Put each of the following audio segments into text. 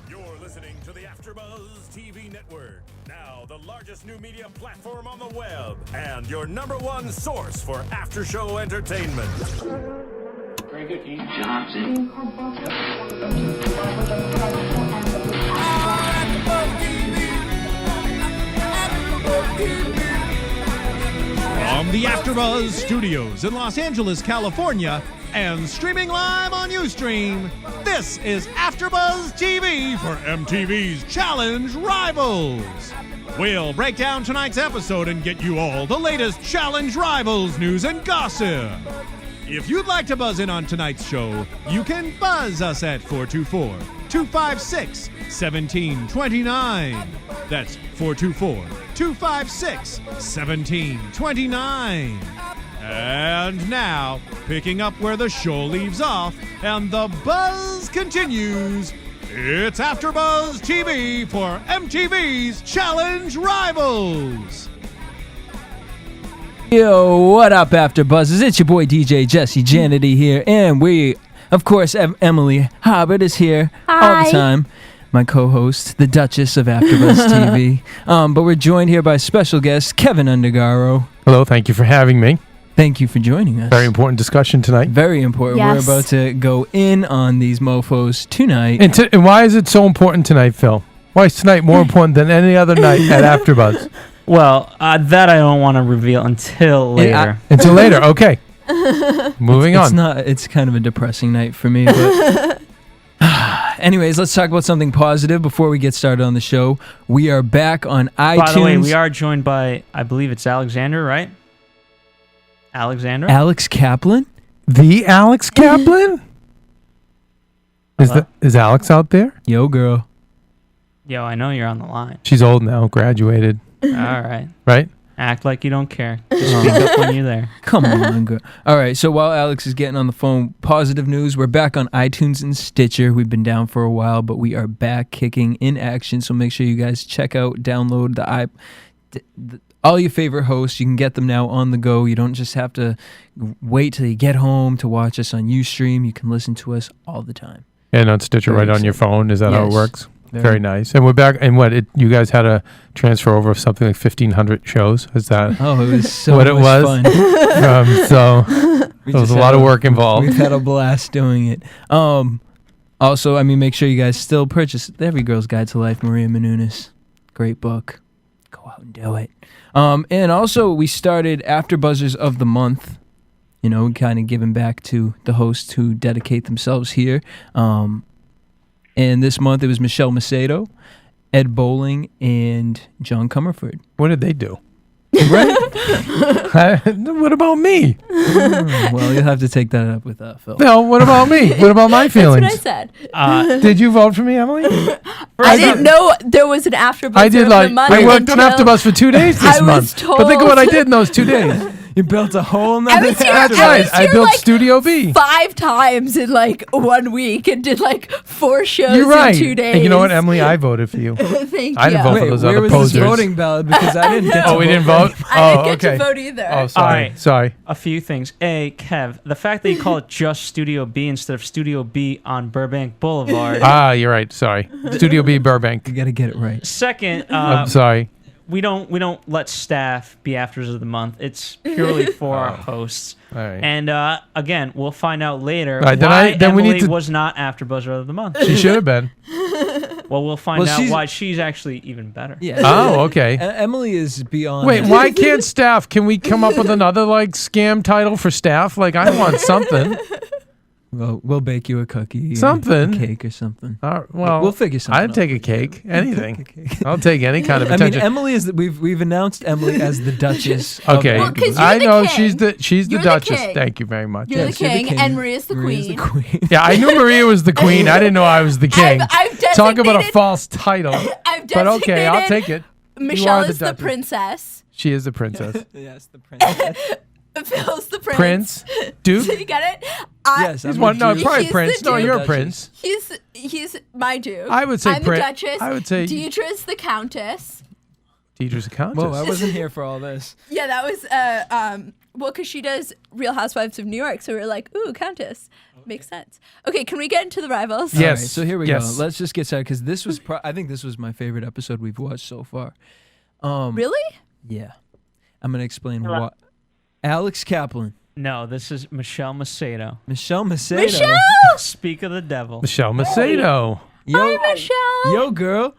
You're listening to the AFTERBUZZ TV network. Now the largest new media platform on the web and your #1 source for after-show entertainment. Very good, Ian Johnson. From the AfterBuzz Studios in Los Angeles, California, and streaming live on Ustream, this is AfterBuzz TV for MTV's Challenge Rivals. We'll break down tonight's episode and get you all the latest Challenge Rivals news and gossip. If you'd like to buzz in on tonight's show, you can buzz us at 424-256-1729. That's 424-256-1729. And now, picking up where the show leaves off and the buzz continues, it's AfterBuzz TV for MTV's Challenge Rivals. Yo, what up, AfterBuzzers? It's your boy DJ Jesse Janedy here, and we, of course, Emily Harbert is here all the time. My co-host, the Duchess of AfterBuzz TV. But we're joined here by special guest Keven Undergaro. Hello, thank you for having me. Thank you for joining us. Very important discussion tonight. Very important. Yes. We're about to go in on these mofos tonight. And why is it so important tonight, Phil? Why is tonight more important than any other night at AfterBuzz? Well, that I don't want to reveal until later. Until later, okay. Moving on. It's kind of a depressing night for me, but anyways, let's talk about something positive before we get started on the show. We are back on iTunes. By the way, we are joined by, I believe it's Alexander, right? Alexander? Alex Kaplan? The Alex Kaplan? Is Alex out there? Yo, girl. Yo, I know you're on the line. She's old now, graduated. All right. Right? Act like you don't care. Just speak up when you're there. Come on, girl. All right, so while Alex is getting on the phone, positive news, we're back on iTunes and Stitcher. We've been down for a while, but we are back kicking in action, so make sure you guys check out, download all your favorite hosts. You can get them now on the go. You don't just have to wait till you get home to watch us on Ustream. You can listen to us all the time. And on Stitcher, right on your phone. Is that how it works? Very nice. And we're back. And you guys had a transfer over of something like 1,500 shows. Is that? Oh, it was so what it was? fun. So there was a lot of work involved. We've had a blast doing it. Also, make sure you guys still purchase Every Girl's Guide to Life, Maria Menounos. Great book. Go out and do it. And also, we started AfterBuzzers of the Month. You know, kind of giving back to the hosts who dedicate themselves here. And this month, it was Michelle Macedo, Ed Bowling, and John Comerford. What did they do? Right? What about me? Well, you'll have to take that up with Phil. No, what about me? What about my feelings? That's what I said. Did you vote for me, Emily? I didn't know there was an AfterBuzz. I did. I worked on AfterBuzz for 2 days this month. Told. But think of what I did in those 2 days. You built a whole I was here, That's right. I built like Studio B 5 times in like 1 week and did like 4 shows You're right. in 2 days. And you know what, Emily? I voted for you. Thank I didn't you. vote for those where other was posers. this voting ballot? Because I didn't get to Oh, we didn't vote? I didn't get okay. to vote either. Oh, sorry. All right. Sorry. A few things. A, Kev, the fact that you call it just Studio B instead of Studio B on Burbank Boulevard. You're right. Sorry. Studio B Burbank. You got to get it right. Second, I'm sorry. we don't let staff be afters of the month. It's purely for our hosts. All right. And again, we'll find out later Right, why then we Emily need to- was not AfterBuzzer of the month. She should have been. Well, we'll find out she's- why she's actually even better. Yeah. Oh, okay. Emily is beyond. Wait, why can't staff? Can we come up with another scam title for staff? I want something. Well, we'll bake you a cookie. Something. A cake or something. Well, we'll figure something I'd out. take a cake. Anything. I'll take any kind of attention. Emily is. We've announced Emily as the Duchess. Okay. Well, 'cause you're I the know king. she's the You're the Duchess. king. Thank you very much. You're, Yes, the you're the king, king. and Maria's the Maria's queen. the queen. Yeah, I knew Maria was the queen. I didn't know I was the king. I've Talk about a designated- false title. I've But okay, I'll designated take it. Michelle the is the Duchess. princess. She is the princess. Yes, the princess. Phil's the prince. Prince? Duke? So you get it? Yes, He's I'm one. the No, Duke. probably He's Prince. the No, Duke. you're a Duchess. prince. He's my Duke. I would say I'm Prince. the Duchess. I would say Deidre's the Countess. Deidre's a countess. Whoa, I wasn't here for all this. Yeah, that was well, because she does Real Housewives of New York, so we're like, ooh, Countess. Makes sense. Okay, can we get into the rivals? Yes. All right, so here we Yes. go. Let's just get started because this was, I think this was my favorite episode we've watched so far. Really? Yeah. I'm going to explain what. Alex Kaplan. No, this is Michelle Macedo. Michelle Macedo. Michelle! Speak of the devil. Michelle Macedo. Yo, Hi, Michelle. yo, girl.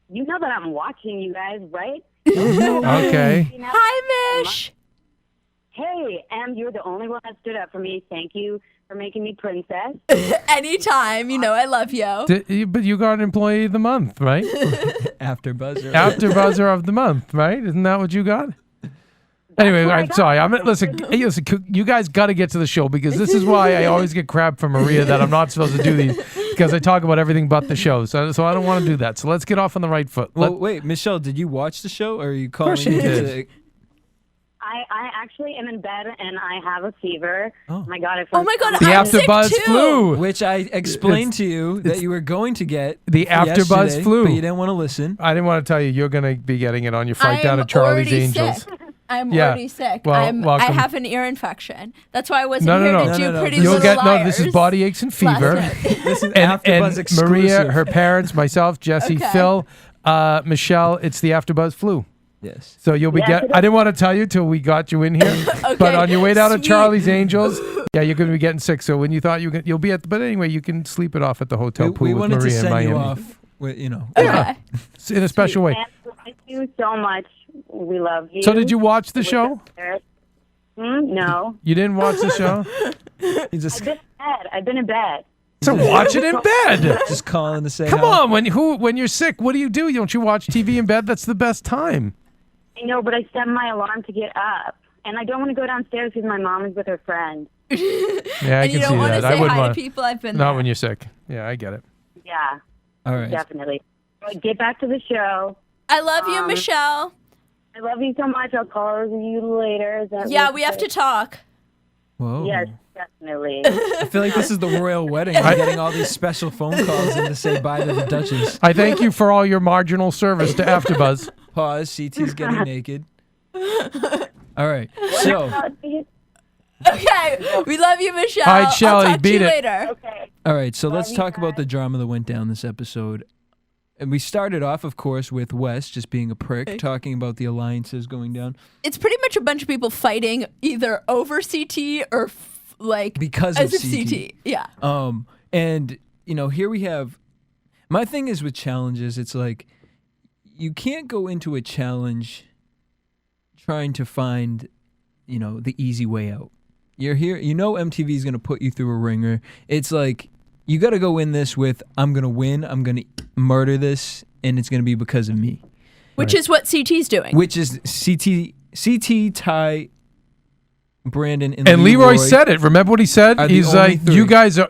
You know that I'm watching you guys, right? Okay. Hi, Mish. Hey, you're the only one that stood up for me. Thank you for making me princess. Anytime. You know I love you. But you got Employee of the Month, right? Afterbuzzer. Afterbuzzer of the Month, right? Isn't that what you got? Anyway, what I I'm got. sorry. Listen, you guys got to get to the show because this is why I always get crap from Maria that I'm not supposed to do these because I talk about everything but the show. So I don't want to do that. So let's get off on the right foot. Well, wait, Michelle, did you watch the show or are you calling course you in did. to- I actually am in bed and I have a fever. Oh. I got it Oh from my God, the I'm sick Afterbuzz too. flu. Which I explained to you that you were going to get The Afterbuzz yesterday, flu. but you didn't want to listen. I didn't want to tell you you're going to be getting it on your flight down to I'm Charlie's already Angels. sick. I'm Yeah. already sick. Well, I welcome. have an ear infection. That's why I wasn't No, here no, to no. do No, no, Pretty no. You'll Little get Liars. this is body aches and last fever. night. This is and Afterbuzz exclusive. Maria, her parents, myself, Jesse, Okay. Phil, Michelle. It's the Afterbuzz flu. Yes. So you'll be Yeah. I didn't want to tell you till we got you in here. But Okay, on your way down to sweet. Charlie's Angels, yeah, you're going to be getting sick. So when you thought you'll be at, but anyway, you can sleep it off at the hotel pool we with wanted to Maria in send Miami you off with, Okay. in a special way. Thank you so much. We love you. So did you watch the show? No. You didn't watch the show? He's just, I've been in bed. So watch it in bed. just calling to say Come hi. on, when you're sick, what do you do? Don't you watch TV in bed? That's the best time. I know, but I set my alarm to get up. And I don't want to go downstairs because my mom is with her friend. Yeah, I And you can don't see want that. to I say wouldn't hi want to people. I've been not there. when you're sick. Yeah, I get it. Yeah, All right. definitely. But get back to the show. I love you, Michelle. I love you so much. I'll call you later. Is that Yeah, what we you have to said? talk. Whoa. Yes, definitely. I feel like this is the royal wedding. I'm getting all these special phone calls in to say bye to the Duchess. I thank you for all your marginal service to Afterbuzz. Pause. CT's getting naked. All right. So, Okay, we love you, Michelle. All right, Shelley, I'll talk beat to you it. later. Okay. all right. So let's you talk about guys. the drama that went down this episode. And we started off, of course, with Wes just being a prick, talking about the alliances going down It's pretty much a bunch of people fighting either over CT or because as of if CT. Yeah. And here we have. My thing is with challenges, it's like you can't go into a challenge trying to find, the easy way out. You're here, MTV is going to put you through a ringer. It's like you got to go in this with, I'm going to win, I'm going to murder this, and it's going to be because of me. Which is what CT's doing. Which is CT, Ty, Brandon, And Leroy said it. Remember what he said? Are the He's only like, three. you guys, all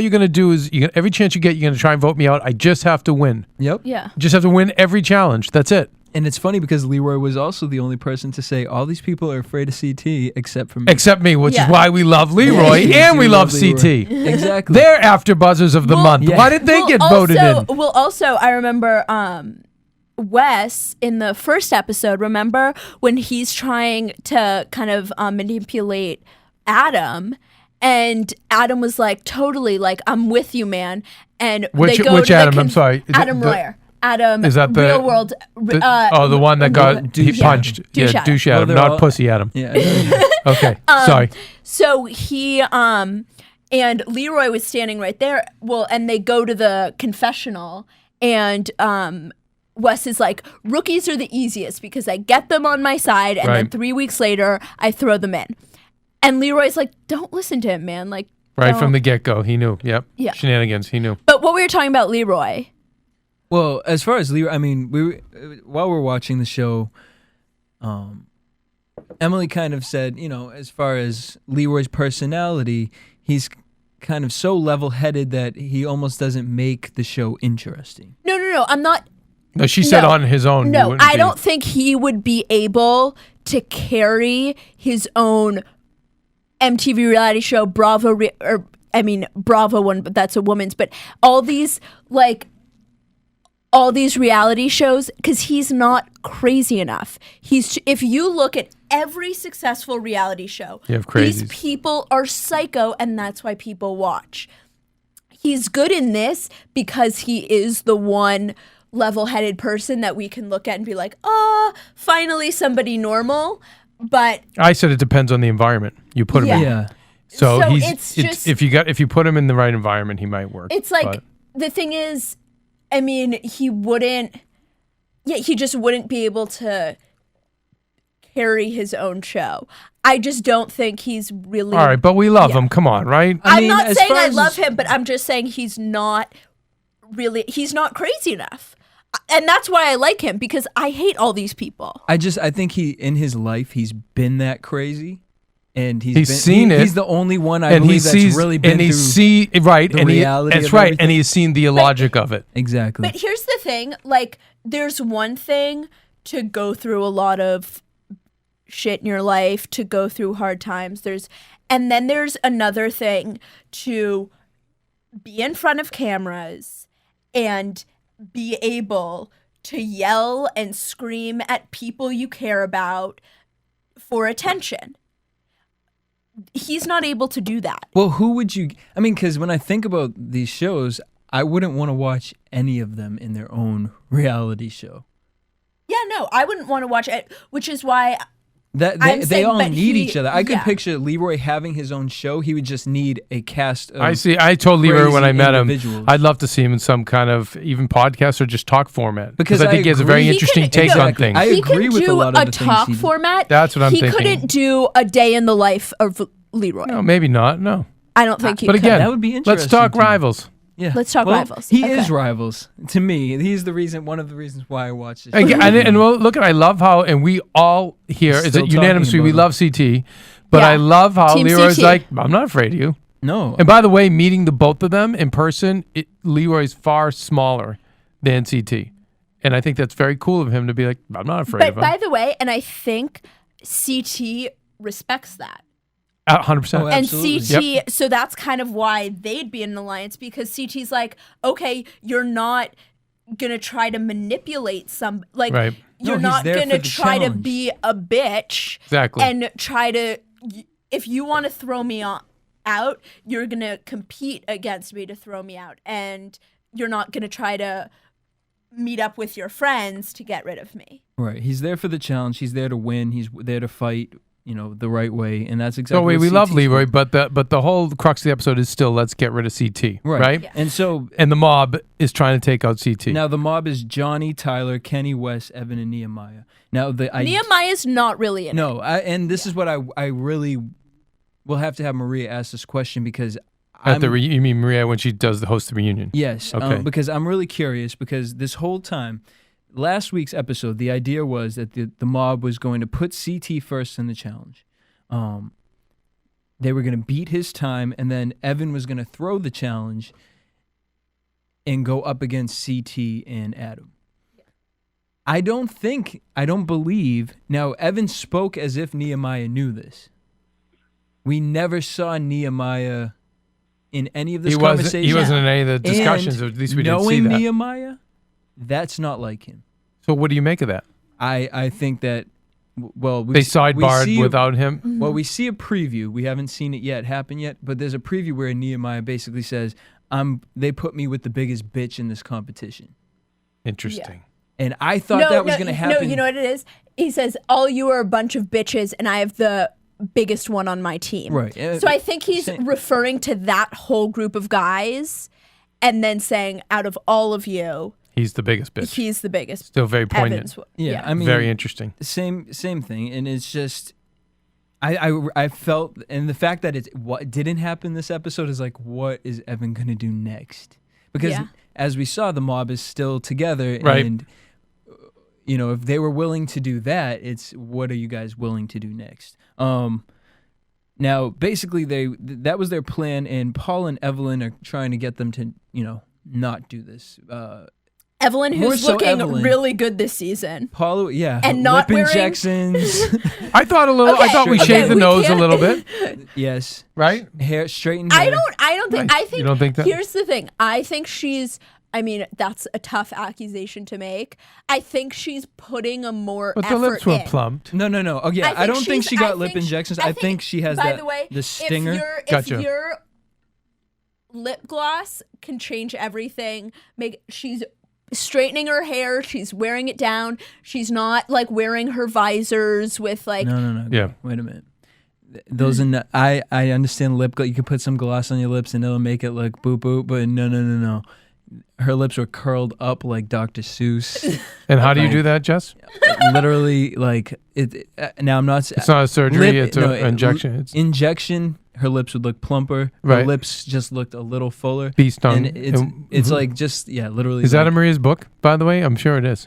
you're going to do is, every chance you get, you're going to try and vote me out. I just have to win. Yep. Yeah. Just have to win every challenge. That's it. And it's funny because Leroy was also the only person to say all these people are afraid of CT except for me. Except me, which Yeah. is why we love Leroy Yeah, and we love Leroy. CT. Exactly. They're Afterbuzzers of the month. yeah. Why did they get voted in? Well, also, I remember Wes in the first episode, remember when he's trying to kind of manipulate Adam, and Adam was like, totally, like, I'm with you, man. And Which they go which to the Adam? I'm sorry. Is it Adam the- Royer. Adam, Is that the real world? the one that got Douche punched? Adam. Yeah, Douche Adam. douche Well, Adam, they're not all- pussy Adam. Yeah. Okay, sorry. So he and Leroy was standing right there. Well, and they go to the confessional, and Wes is like, rookies are the easiest because I get them on my side, and then Right. 3 weeks later I throw them in. And Leroy's like, don't listen to him, man. Like, Right don't. from the get go, he knew. Yep. Yeah. Shenanigans, he knew. But what we were talking about, Leroy. Well, as far as Leroy, I mean, while we're watching the show, Emily kind of said, as far as Leroy's personality, he's kind of so level-headed that he almost doesn't make the show interesting. No, I'm not. No, she said No. on his own. he No, wouldn't I be- don't think he would be able to carry his own MTV reality show, Bravo one, but that's a woman's. But all these, like, all these reality shows because he's not crazy enough. If you look at every successful reality show, You have these crazies. people are psycho, and that's why people watch. He's good in this because he is the one level-headed person that we can look at and be like, oh, finally somebody normal. But I said it depends on the environment you put him in. Yeah. So, So he's it's just- if you put him in the right environment, he might work. it's like, But the thing is, I mean, he just wouldn't be able to carry his own show. I just don't think he's really. all right, but we love Yeah. him. Come on, right? I I'm mean, not as saying far I as- love him, but I'm just saying he's not crazy enough. And that's why I like him, because I hate all these people. I think in his life he's been that crazy, and He's seen it. He's the only one I and he believe sees that's really been and he through. see right the and he reality that's of right, everything. and he's seen the illogic of it. Exactly. But here's the thing, like, there's one thing to go through a lot of shit in your life, to go through hard times. And then there's another thing to be in front of cameras and be able to yell and scream at people you care about for attention. He's not able to do that. Well, who would you? I mean, because when I think about these shows, I wouldn't want to watch any of them in their own reality show. Yeah, no, I wouldn't want to watch it, which is why That I'm they saying, all but need he- each other. I could yeah. picture Leroy having his own show. He would just need a cast of. I see. I told Leroy when I crazy met him, individuals. I'd love to see him in some kind of even podcast or just talk format, Because I think I he has a very agree. He interesting can- take no, on things. I he agree can with a do lot of a the things talk he did. format. That's what I'm he thinking. couldn't do a day in the life of Leroy. No, maybe not. No, I don't think he but could. again, That would be let's talk interesting to me. rivals. Yeah. Let's talk Well, Rivals. He Okay. is Rivals to me. He's the reason. One of the reasons why I watch this. Again, and well, look, I love how, and we all here is Still it unanimously talking we about love CT, but Yeah. I love how Team Leroy's CT. like, I'm not afraid of you. No. And by the way, meeting the both of them in person, Leroy's far smaller than CT. And I think that's very cool of him to be like, I'm not afraid But of him. by the way, and I think CT respects that. 100%. Oh, And absolutely. CT, so that's kind of why they'd be in an alliance, because CT's like, okay, you're not gonna try to manipulate Right. you're No, he's not there gonna for the try to challenge. be a bitch Exactly. and try to. If you want to throw me out, you're gonna compete against me to throw me out, and you're not gonna try to meet up with your friends to get rid of me. Right. He's there for the challenge. He's there to win. He's there to fight. The right way, and that's exactly. So we what love CT's Leroy, for. but the whole crux of the episode is still let's get rid of CT, right? Yeah. And so And the mob is trying to take out CT. now the mob is Johnny, Tyler, Kenny, Wes, Evan, and Nehemiah. Now Nehemiah's not really in it. No, and this is what I really will have to have Maria ask this question because At you mean Maria when she does the host the reunion? yes, Okay. because I'm really curious because this whole time. Last week's episode, the idea was that the mob was going to put CT first in the challenge. They were going to beat his time, and then Evan was going to throw the challenge and go up against CT and Adam. I don't believe. Now, Evan spoke as if Nehemiah knew this. We never saw Nehemiah in any of this conversation. He wasn't in any of the discussions, or at least we didn't see knowing that. Nehemiah, that's not like him. So what do you make of that? I think that, well, They sidebarred without him? Well, we see a preview. We haven't seen it yet happen yet, but there's a preview where Nehemiah basically says, they put me with the biggest bitch in this competition. Interesting. And I thought that was going to happen. No, you know what it is? He says, all you are a bunch of bitches, and I have the biggest one on my team. Right. So I think he's referring to that whole group of guys and then saying, out of all of you, He's the biggest bitch. he's the biggest. Still very poignant. Evans, Yeah, I mean, Very interesting. Same thing, and it's just, I felt, and the fact that what didn't happen this episode is like, what is Evan gonna do next? Because Yeah. as we saw, the mob is still together, Right. and if they were willing to do that, it's what are you guys willing to do next? Now basically that was their plan, and Paul and Evelyn are trying to get them to not do this. Evelyn, More who's so looking Evelyn. really good this season. Paul, yeah, And not lip wearing- injections. I thought I thought we okay, shaved the we nose a can't- little bit, yes, right? Hair straightened. I hair. don't think. I think. You don't think that? Here's the thing. I think she's I mean, that's a tough accusation to make. I think she's putting a more But effort the lips were in. plumped. No. Oh yeah, I don't think she got lip think injections. I think she has by that the way, the stinger. Gotcha. If your lip gloss can change everything, she's straightening her hair, she's wearing it down, she's not like wearing her visors with like No. Yeah. Wait a minute. Those are I understand lip gloss. You can put some gloss on your lips and it'll make it look boop boop. But no. Her lips were curled up like Dr. Seuss. And how do you do that, Jess? Literally, like it. Now I'm not. It's not a surgery. It's an injection. It's Injection. Her lips would look plumper. Right. Her lips just looked a little fuller. Beast tongue. And it's like just literally. Is that like, in Maria's book, by the way? I'm sure it is.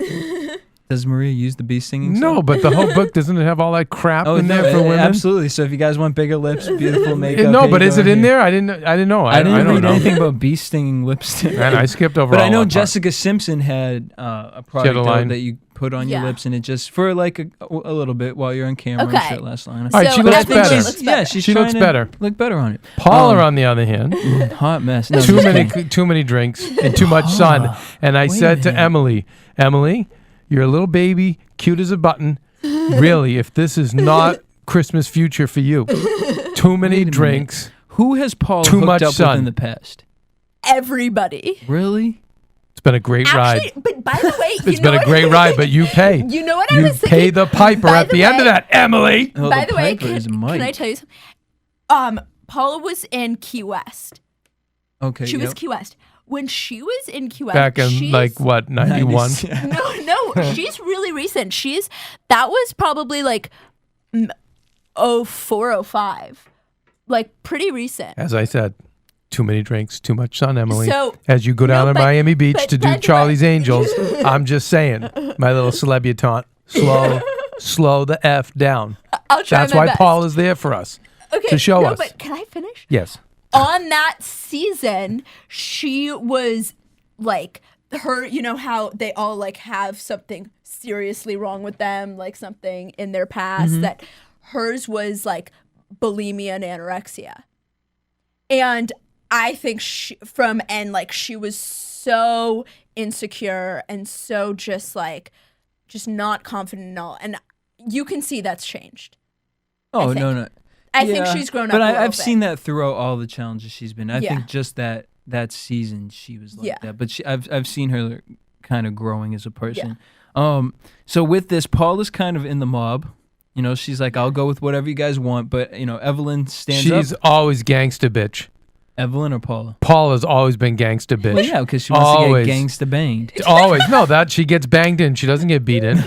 Does Maria use the bee singing? No, song? but the whole book doesn't it have all that crap in there for women? Absolutely. So if you guys want bigger lips, beautiful makeup. No, here but you is go it in here. there? I didn't know. I didn't don't read know. anything about bee stinging lipstick. And I skipped over. But all I know that part. Jessica Simpson had a product line. that you put on your Yeah. lips, and it just for like a little bit while you're on camera. Okay. And shit lasts long enough. All right, she So looks I think better. looks better. She's She trying looks to better. Look better on it. Paula, on the other hand, hot mess. No, too just many kidding. too many drinks and too much sun. And I Wait a said to minute. Emily, you're a little baby, cute as a button. Really, if this is not Christmas future for you, too many Wait a drinks. Who has Paula Too hooked much up sun. with in the past? everybody. Really? It's been a great Actually, ride. but by the way, It's been a great ride, but you pay. You know what You I was thinking? pay the piper By at the end of way- that, Emily. Oh, By the way, piper is can I Mike. tell you something? Paula was in Key West. Okay. She was yep. Key West. When she was in Key West, Back in she's- like what, 91? No, she's really recent. That was probably like 04, 05. Like pretty recent. As I said, too many drinks, too much sun, Emily. So- As you go No, down to but- Miami Beach but to by do the Charlie's way- Angels, I'm just saying, my little celebutante, slow the F down. I'll try That's my why best. Paul is there for us. Okay, to show us. But can I finish? Yes. On that season, she was like her, you know how they all like have something seriously wrong with them, like something in their past, Mm-hmm. that hers was like bulimia and anorexia. And I think she was so insecure and so just not confident at all. And you can see that's changed. Oh, think. no. I think she's grown up But a little I've bit. seen that throughout all the challenges she's been. I Yeah. think just that season she was like Yeah. that. But I've seen her kind of growing as a person. So with this, Paul is kind of in the mob. You know, she's like, I'll go with whatever you guys want. But, you know, Evelyn stands She's up. always gangsta bitch. Evelyn or Paula? Paul has always been gangsta bitch. Well, yeah, because she wants Always. to get gangsta banged. Always. No, that she gets banged in. She doesn't get beat in.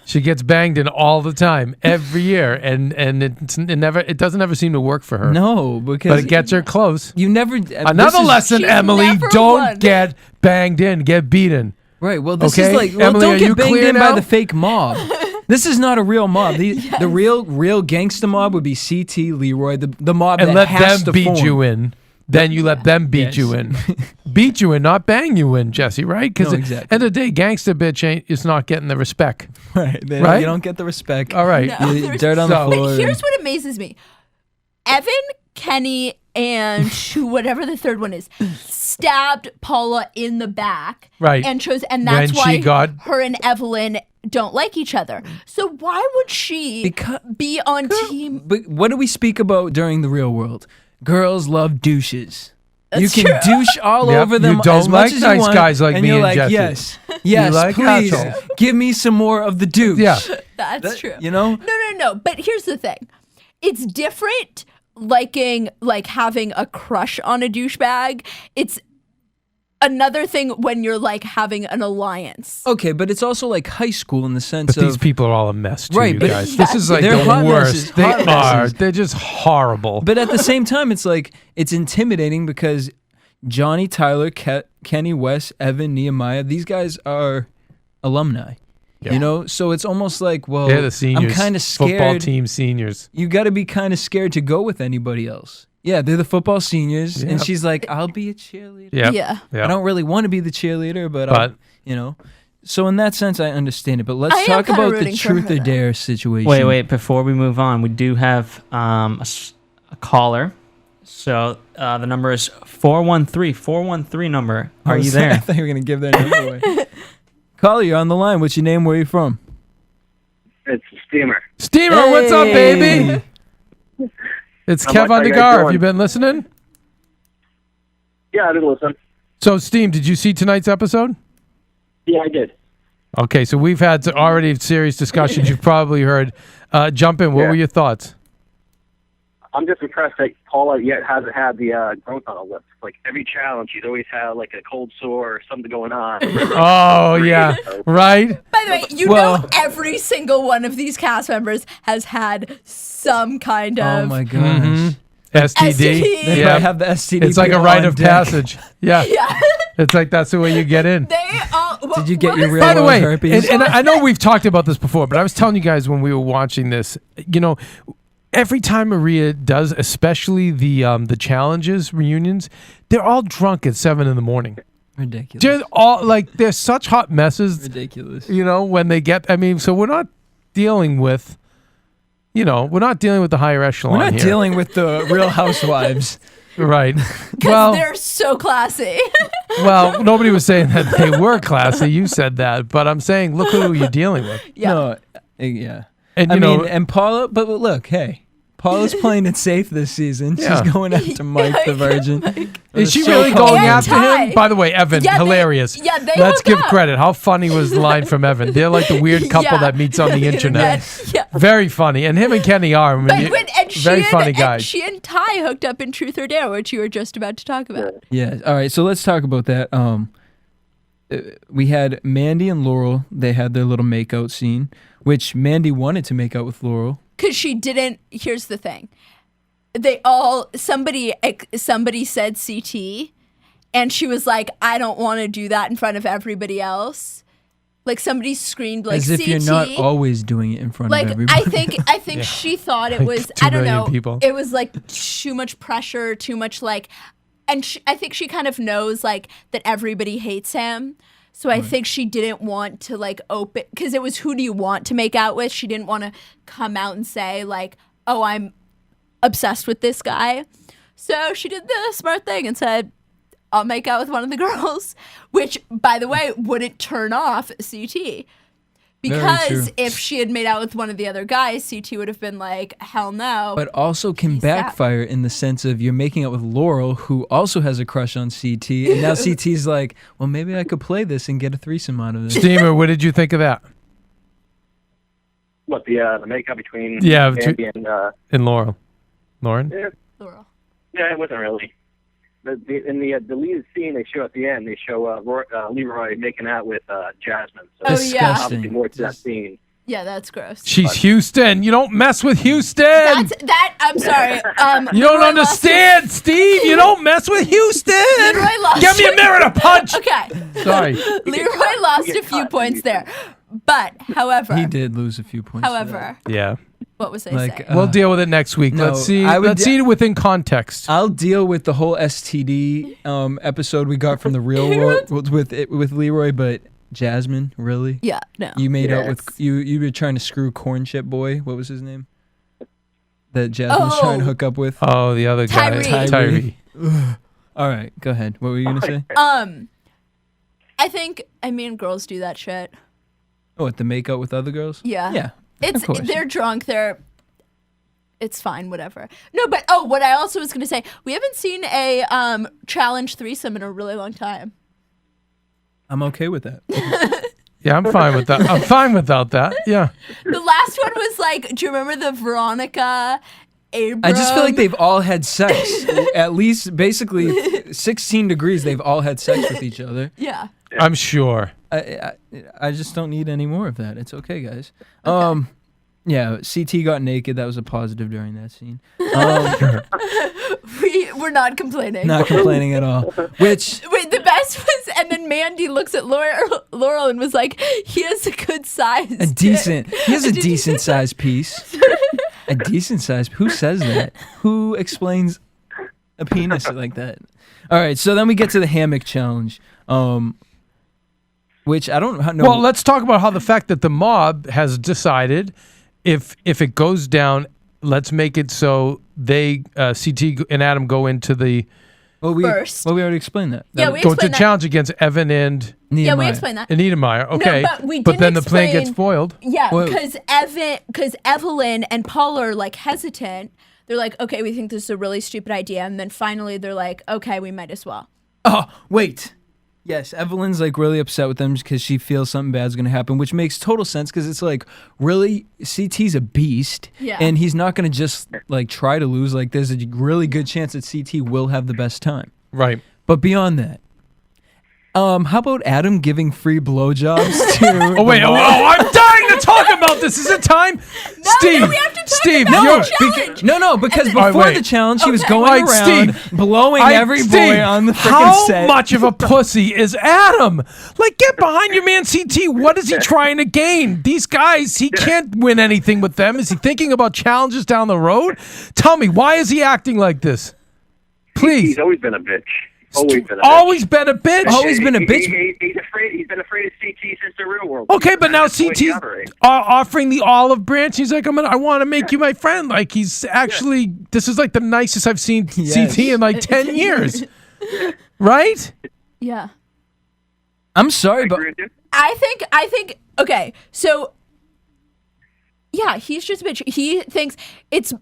She gets banged in all the time, every year, and it doesn't ever seem to work for her. No, because But it gets her close. you never. Another lesson, She's Emily: never don't won. get banged in, get beaten. Right. Well, this Okay, is like, well, Emily, are don't you get banged clear in now? by the fake mob. This is not a real mob. The real gangster mob would be CT, Leroy, the mob And that let has them to beat form. you in. Then you let them beat Yes. you in. Beat you in, not bang you in, Jesse, right? Because No, at exactly. the end of the day, gangster bitch is not getting the respect. Right. Right? You don't get the respect. All right. No. You- dirt on So- the floor. But here's what amazes me. Evan, Kenny, and whatever the third one is, stabbed Paula in the back. Right. And that's When she why got- her and Evelyn don't like each other. So why would she be on team? But what do we speak about during the real world? Girls love douches. You That's can true. douche all Yep, over them you don't as much like as nice you want, guys like and me you're and like, Jesse. yes, like please, assholes. give me some more of the douche. Yeah. That's true. You know? No. But here's the thing. It's different having a crush on a douchebag. It's another thing when you're like having an alliance. Okay, but it's also like high school in the sense But of these people are all a mess, too, Right, you but guys. This is like they're the hot worst. messes, They hot are. messes. They're just horrible. But at the same time, it's like it's intimidating because Johnny, Tyler, Kenny, Wes, Evan, Nehemiah, these guys are alumni. Yeah. You know, so it's almost like, well, They're the seniors. I'm kind of scared. Football team seniors. You got to be kind of scared to go with anybody else. Yeah, they're the football seniors, and Yep. she's like, "I'll be a cheerleader." Yep. Yeah. Yep. I don't really want to be the cheerleader, but you know. So in that sense, I understand it. But let's I am talk kinda about the rooting for truth her, or though. dare situation. Wait. Before we move on, we do have a caller. So the number is 413 number. Are you there? I thought you were going to give that number away. Caller, you're on the line. What's your name? Where are you from? It's Steamer. Steamer, what's up, baby? It's How Kev much are you guys Undergaro. Have doing? you been listening? Yeah, I did listen. So, Steam, did you see tonight's episode? Yeah, I did. Okay, so we've had already serious discussions. You've probably heard. Jump in. What Yeah. were your thoughts? I'm just impressed that Paula yet hasn't had the growth on her lips. Like every challenge, she's always had like a cold sore or something going on. Oh, yeah. Right? By the way, you know every single one of these cast members has had some kind of Oh my gosh. STD. STD. They might have the STD. It's like a on rite of deck. passage. Yeah. Yeah. It's like that's the way you get in. They all. Did you get your real By the world way, herpes? and I know we've talked about this before, but I was telling you guys when we were watching this, you know, every time Maria does, especially the challenges reunions, they're all drunk at 7 a.m. Ridiculous. They're all like they're such hot messes. Ridiculous. You know, when they get. I mean, so we're not dealing with. You know, we're not dealing with the higher echelon. We're not here. dealing with the Real Housewives. Right. Because they're so classy. Well, nobody was saying that they were classy. You said that, but I'm saying, look who you're dealing with. Yeah. No, yeah. And I you know, mean, and Paula, but look, hey, Paula's playing it safe this season. Yeah. She's going after Mike the Virgin. is she So really called- going And after Ty. him? By the way, Evan, Yeah, hilarious. they Let's hooked give up. credit. How funny was the line from Evan? They're like the weird couple Yeah. that meets on the internet. Yeah. Very funny. And him and Kenny are. I mean, And very funny guys. And she and Ty hooked up in Truth or Dare, which you were just about to talk about. Yeah. All right. So let's talk about that. We had Mandy and Laurel. They had their little makeout scene, which Mandy wanted to make out with Laurel. Because she didn't. Here's the thing. Somebody said CT, and she was like, I don't want to do that in front of everybody else. Like somebody screamed like As if CT. you're not always doing it in front Like of everybody. I think she thought it Like was 2 I don't million know people. it was like too much pressure, too much like, and I think she kind of knows like that everybody hates him. So I think she didn't want to like open, because it was who do you want to make out with. She didn't want to come out and say like, oh, I'm obsessed with this guy. So she did the smart thing and said, I'll make out with one of the girls, which by the way wouldn't turn off CT. Because true. if she had made out with one of the other guys, CT would have been like, hell no. But also can Peace out. backfire in the sense of you're making out with Laurel, who also has a crush on CT, and now CT's like, well, maybe I could play this and get a threesome out of this. Steamer, what did you think of that? What the makeup between Yeah, Andy and And Laurel. Lauren? yeah, Laurel. it wasn't really. In the deleted scene they show at the end, they show Leroy making out with Jasmine. So Oh, there's yeah. obviously more to that scene. Yeah, that's gross. She's Houston. You don't mess with Houston. I'm sorry. You don't understand, Steve. You don't mess with Houston. Leroy lost. Give me a mirror to punch. Okay. Sorry. Leroy lost a few points there. But, however. He did lose a few points. for However, Yeah. what was I Like, saying? We'll deal with it next week. no, Let's see. I would Let's see it within context. I'll deal with the whole STD episode we got from the real world with Leroy, but Jasmine, really? Yeah, no. You made out Yes. with you were trying to screw Corn Chip Boy. What was his name? That Jasmine was trying to hook up with. Oh, the other guy. Tyree. All right, go ahead. What were you gonna say? I mean, girls do that shit. Oh, what, the make out with other girls? Yeah. Yeah. It's of course. they're drunk, it's fine, whatever. No, but what I also was gonna say, we haven't seen a challenge threesome in a really long time. I'm okay with that. Yeah, I'm fine with that. I'm fine without that. Yeah. The last one was like, do you remember the Veronica Abram? I just feel like they've all had sex. At least, basically, 16 degrees, they've all had sex with each other. Yeah. I'm sure. I just don't need any more of that. It's okay, guys. Yeah, CT got naked. That was a positive during that scene. We're not complaining. Not complaining at all. Which, Wait, the best was, and then Mandy looks at Laurel and was like, he has a good size. he has a Did you decent sized piece. A decent size. Who says that? Who explains a penis like that? All right, so then we get to the hammock challenge, which I don't know. Well, let's talk about how the fact that the mob has decided if it goes down let's make it so they CT and Adam go into the First. Well, we already explained that. Yeah, we go to explained that. challenge against Evan and Nehemiah. Yeah, we explained that. Anita Meyer. Okay, but we but then didn't the plan explain- gets foiled. Yeah, Well- because Evelyn and Paula are like hesitant. They're like, okay, we think this is a really stupid idea, and then finally they're like, okay, we might as well. Oh, wait. Yes, Evelyn's like really upset with them because she feels something bad's going to happen, which makes total sense because it's like, really, CT's a beast. Yeah. And he's not going to just like try to lose. Like, there's a really good chance that CT will have the best time. Right. But beyond that, how about Adam giving free blowjobs to? Oh wait! I'm dying to talk about this. Is it time? Steve, we have to talk Steve, about you're, the challenge. No, because And before then- All right, the wait. challenge, he was Okay. going All right, around Steve, blowing every Steve, boy on the freaking how set. much of a pussy is Adam? Like, get behind your man, CT. What is he trying to gain? These guys, he can't win anything with them. Is he thinking about challenges down the road? Tell me, why is he acting like this? Please. He's always been a bitch. Always been a bitch. Always been a bitch. Always been a bitch. He's afraid. He's been afraid of CT since the real world. Okay, but now That's the way he CT's operates. offering the olive branch. He's like, I want to make you my friend. Like, he's actually, this is like the nicest I've seen Yes. CT in like 10 years. Right? Yeah. I'm sorry, but Agree with you? I think okay, so yeah, he's just a bitch. He thinks it's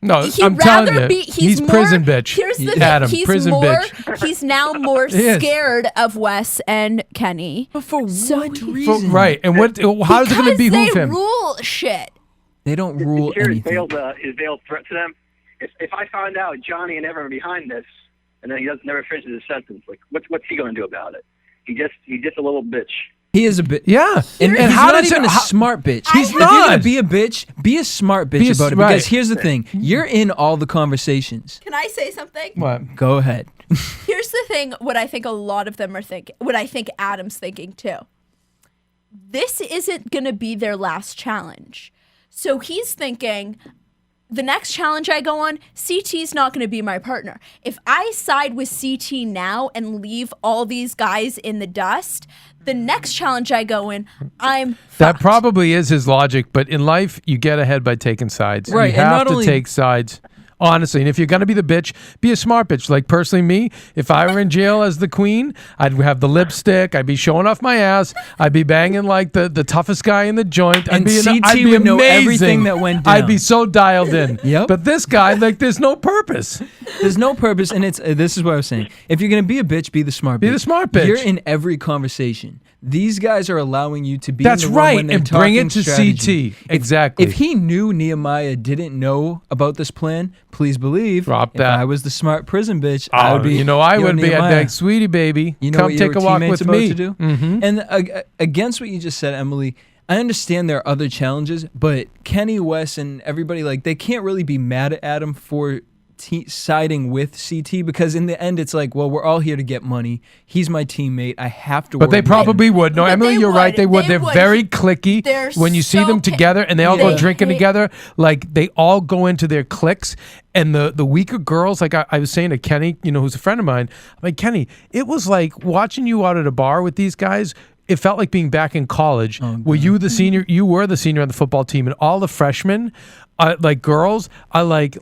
No, he'd I'm telling rather you, be he's more, prison bitch. Here's the thing. Adam, He's prison more bitch. he's now more He is. scared of Wes and Kenny. But for So what he- reason? Right, and what? How is it going to Because behoove they him? rule shit. They don't rule Here's anything. his veiled threat to them. If I find out Johnny and Evan are behind this, and then he never finishes his sentence, like what's he going to do about it? He's just a little bitch. He is a bitch. Yeah, And and he's how not does even it? a smart bitch. He's If you're not. gonna be a bitch, be a smart bitch Be a about it. right. Because here's the thing: you're in all the conversations. Can I say something? What? Go ahead. Here's the thing, what I think a lot of them are thinking, what I think Adam's thinking too. This isn't going to be their last challenge. So he's thinking, the next challenge I go on, CT's not going to be my partner. If I side with CT now and leave all these guys in the dust, the next challenge I go in, I'm That fucked. probably is his logic, but in life, you get ahead by taking sides. Right, You and have not to only- take sides. Honestly, and if you're gonna be the bitch, be a smart bitch. Like personally, me, if I were in jail as the queen, I'd have the lipstick. I'd be showing off my ass. I'd be banging like the toughest guy in the joint. And CT I'd be would know amazing. everything that went I'd down. be so dialed in. Yep. But this guy, like, there's no purpose. There's no purpose, and it's this is what I was saying. If you're gonna be a bitch, be the smart bitch. Be the smart bitch. You're in every conversation. These guys are allowing you to be. That's in the room right, when they're and bring talking it to strategy. CT. Exactly. If he knew Nehemiah didn't know about this plan, please believe. Drop if that. I was the smart prison bitch, I would be. you know, I "Yo, would be. I'd be Nehemiah, like, sweetie baby, you know come what take your a walk teammate's with about me. to do?" Mhm. And against what you just said, Emily, I understand there are other challenges, but Kenny, Wes, and everybody, like, they can't really be mad at Adam for siding with CT, because in the end it's like, well, we're all here to get money. He's my teammate. I have to. But they work with probably him. would. No, But Emily, they you're right. would. They would. They They're would. very clicky. They're When you see so them together and they all They go drinking hate- together, like they all go into their cliques. And the weaker girls, like I was saying to Kenny, you know, who's a friend of mine, I'm like, Kenny, it was like watching you out at a bar with these guys. It felt like being back in college, where you the senior, you were the senior on the football team, and all the freshmen, like girls, I like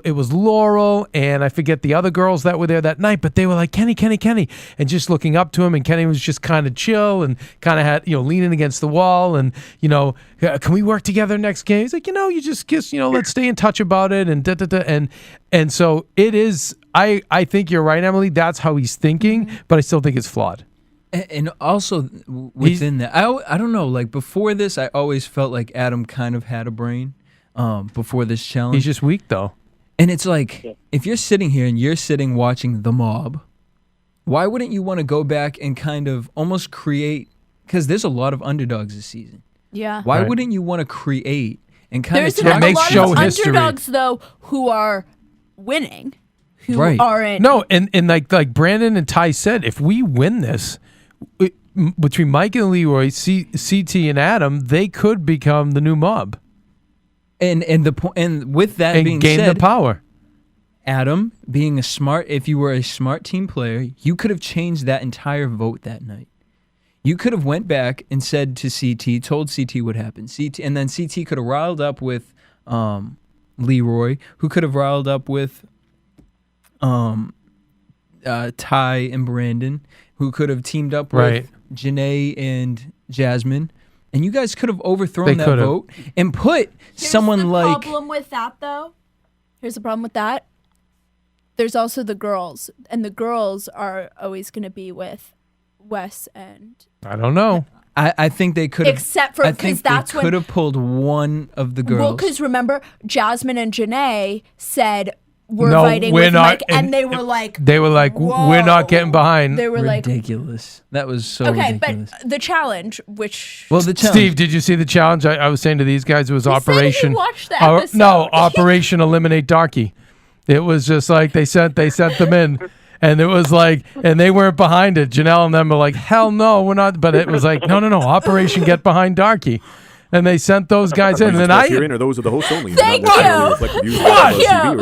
it was Laurel and I forget the other girls that were there that night, but they were like Kenny, and just looking up to him, and Kenny was just kind of chill and kind of had, you know, leaning against the wall, and you know, can we work together next game? He's like, you know, you just kiss, you know, let's stay in touch about it, and and so it is. I think you're right, Emily. That's how he's thinking, but I still think it's flawed. And also within that, I don't know. Like before this, I always felt like Adam kind of had a brain. Before this challenge, He's just weak though. and it's like, if you're sitting here and you're sitting watching The Mob, why wouldn't you want to go back and kind of almost create? Because there's a lot of underdogs this season. Yeah. Why Right. wouldn't you want to create and kind There's of That a makes lot show of history. underdogs though who are winning, who Right. aren't. No, and like Brandon and Ty said, if we win this, between Mike and Leroy, CT and Adam, they could become the new mob and with that and being gain said, the power. Adam being if you were a smart team player, you could have changed that entire vote that night. You could have went back and said to CT, told CT what happened. And then CT could have riled up with Leroy, who could have riled up with Ty and Brandon, who could have teamed up with Janae and Jasmine. And you guys could have overthrown that vote and put someone like... Here's the problem with that, though. Here's the problem with that. There's also the girls. And the girls are always going to be with Wes and... I don't know. I think they could have... Except for... Because that's when... could have pulled one of the girls. Well, because remember, Jasmine and Janae said... We're fighting with Mike, and they were like, "Whoa. We're not getting behind." They were ridiculous. That was so ridiculous. But the challenge, which Steve, did you see the challenge? I was saying to these guys, it was Operation. Watched the episode. No, Operation Eliminate Darky. It was just like they sent them in, and it was like, and they weren't behind it. Janelle and them were like, "Hell no, we're not." But it was like, no, Operation Get Behind Darky. And they sent those guys in, and then herein are those of the host only. Thank you. Thank you. And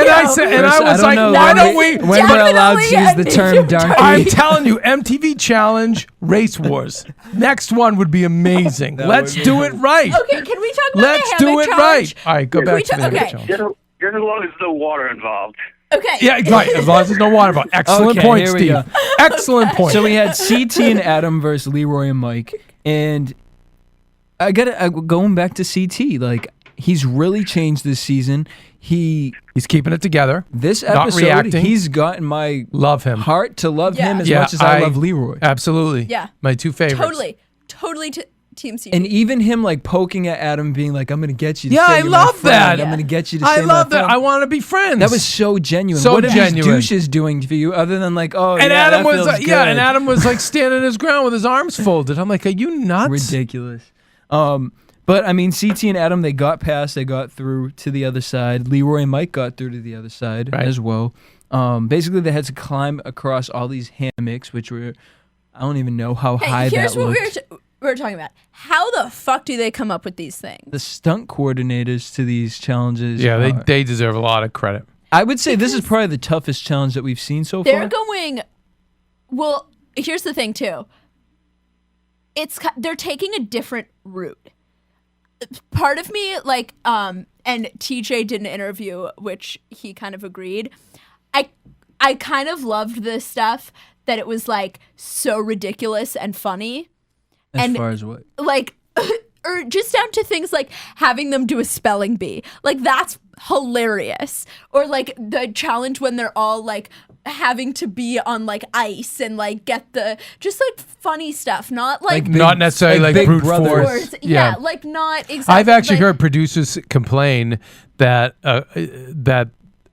I said, and I was like, why don't we? When we're allowed to use the term darky? I'm telling you, MTV Challenge Race Wars. Next one would be amazing. Let's do it right. Okay, can we talk about Let's the do Hammock it challenge? right. All right, go back to the Hammock challenge. Just as long as there's no water involved. Okay. Yeah, right. As long as there's no water involved. Excellent point, Steve. Excellent point. So we had CT and Adam versus Leroy and Mike, and I going back to CT. Like, he's really changed this season. He's keeping it together. This not episode, reacting. he's gotten my heart to love him as much as I love Leroy. Absolutely. Yeah. My two favorites. Totally Team CT. And even him like poking at Adam, being like, "I'm gonna get you." To Yeah, say I you're my love friend. that. I'm gonna get you to I say love my that. friend." I want to be friends. That was so genuine. So what are genuine. these douches doing for you other than like, oh, And yeah, Adam that was feels like, good. and Adam was like standing his ground with his arms folded. I'm like, are you nuts? Ridiculous. But I mean, CT and Adam, they got through to the other side. Leroy and Mike got through to the other side as well. Basically, they had to climb across all these hammocks, which were, I don't even know how high that Here's what looked. we were talking about. How the fuck do they come up with these things? The stunt coordinators to these challenges. Yeah, they deserve a lot of credit. I would say this is probably the toughest challenge that we've seen so far. They're going. Well, here's the thing too. They're taking a different route. Part of me, like, and TJ did an interview, which he kind of agreed. I kind of loved this stuff that it was like so ridiculous and funny. As far as what? Like, or just down to things like having them do a spelling bee. Like, that's hilarious. Or like the challenge when they're all like having to be on like ice and like get the just like funny stuff, not like not necessarily like brute force. Yeah, like not exactly. I've actually heard producers complain that that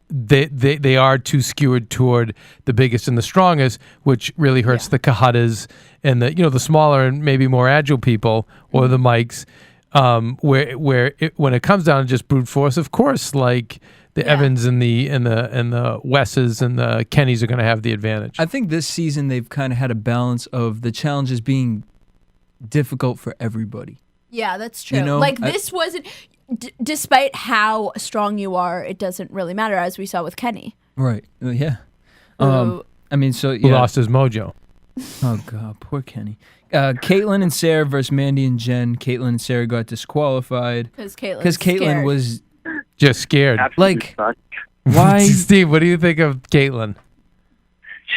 they are too skewed toward the biggest and the strongest, which really hurts the Kahatas and the smaller and maybe more agile people or the Mikes. When it comes down to just brute force, of course, like the Evans and the Wesses and the Kennys are going to have the advantage. I think this season they've kind of had a balance of the challenges being difficult for everybody. Yeah, that's true. You know, like this wasn't. Despite how strong you are, it doesn't really matter, as we saw with Kenny. Right. Yeah. Who, I mean, so Who lost his mojo. Oh, God. Poor Kenny. Caitlin and Sarah versus Mandy and Jen. Caitlin and Sarah got disqualified. Because Caitlin scared. Was just scared. Like, why? Steve, what do you think of Caitlin?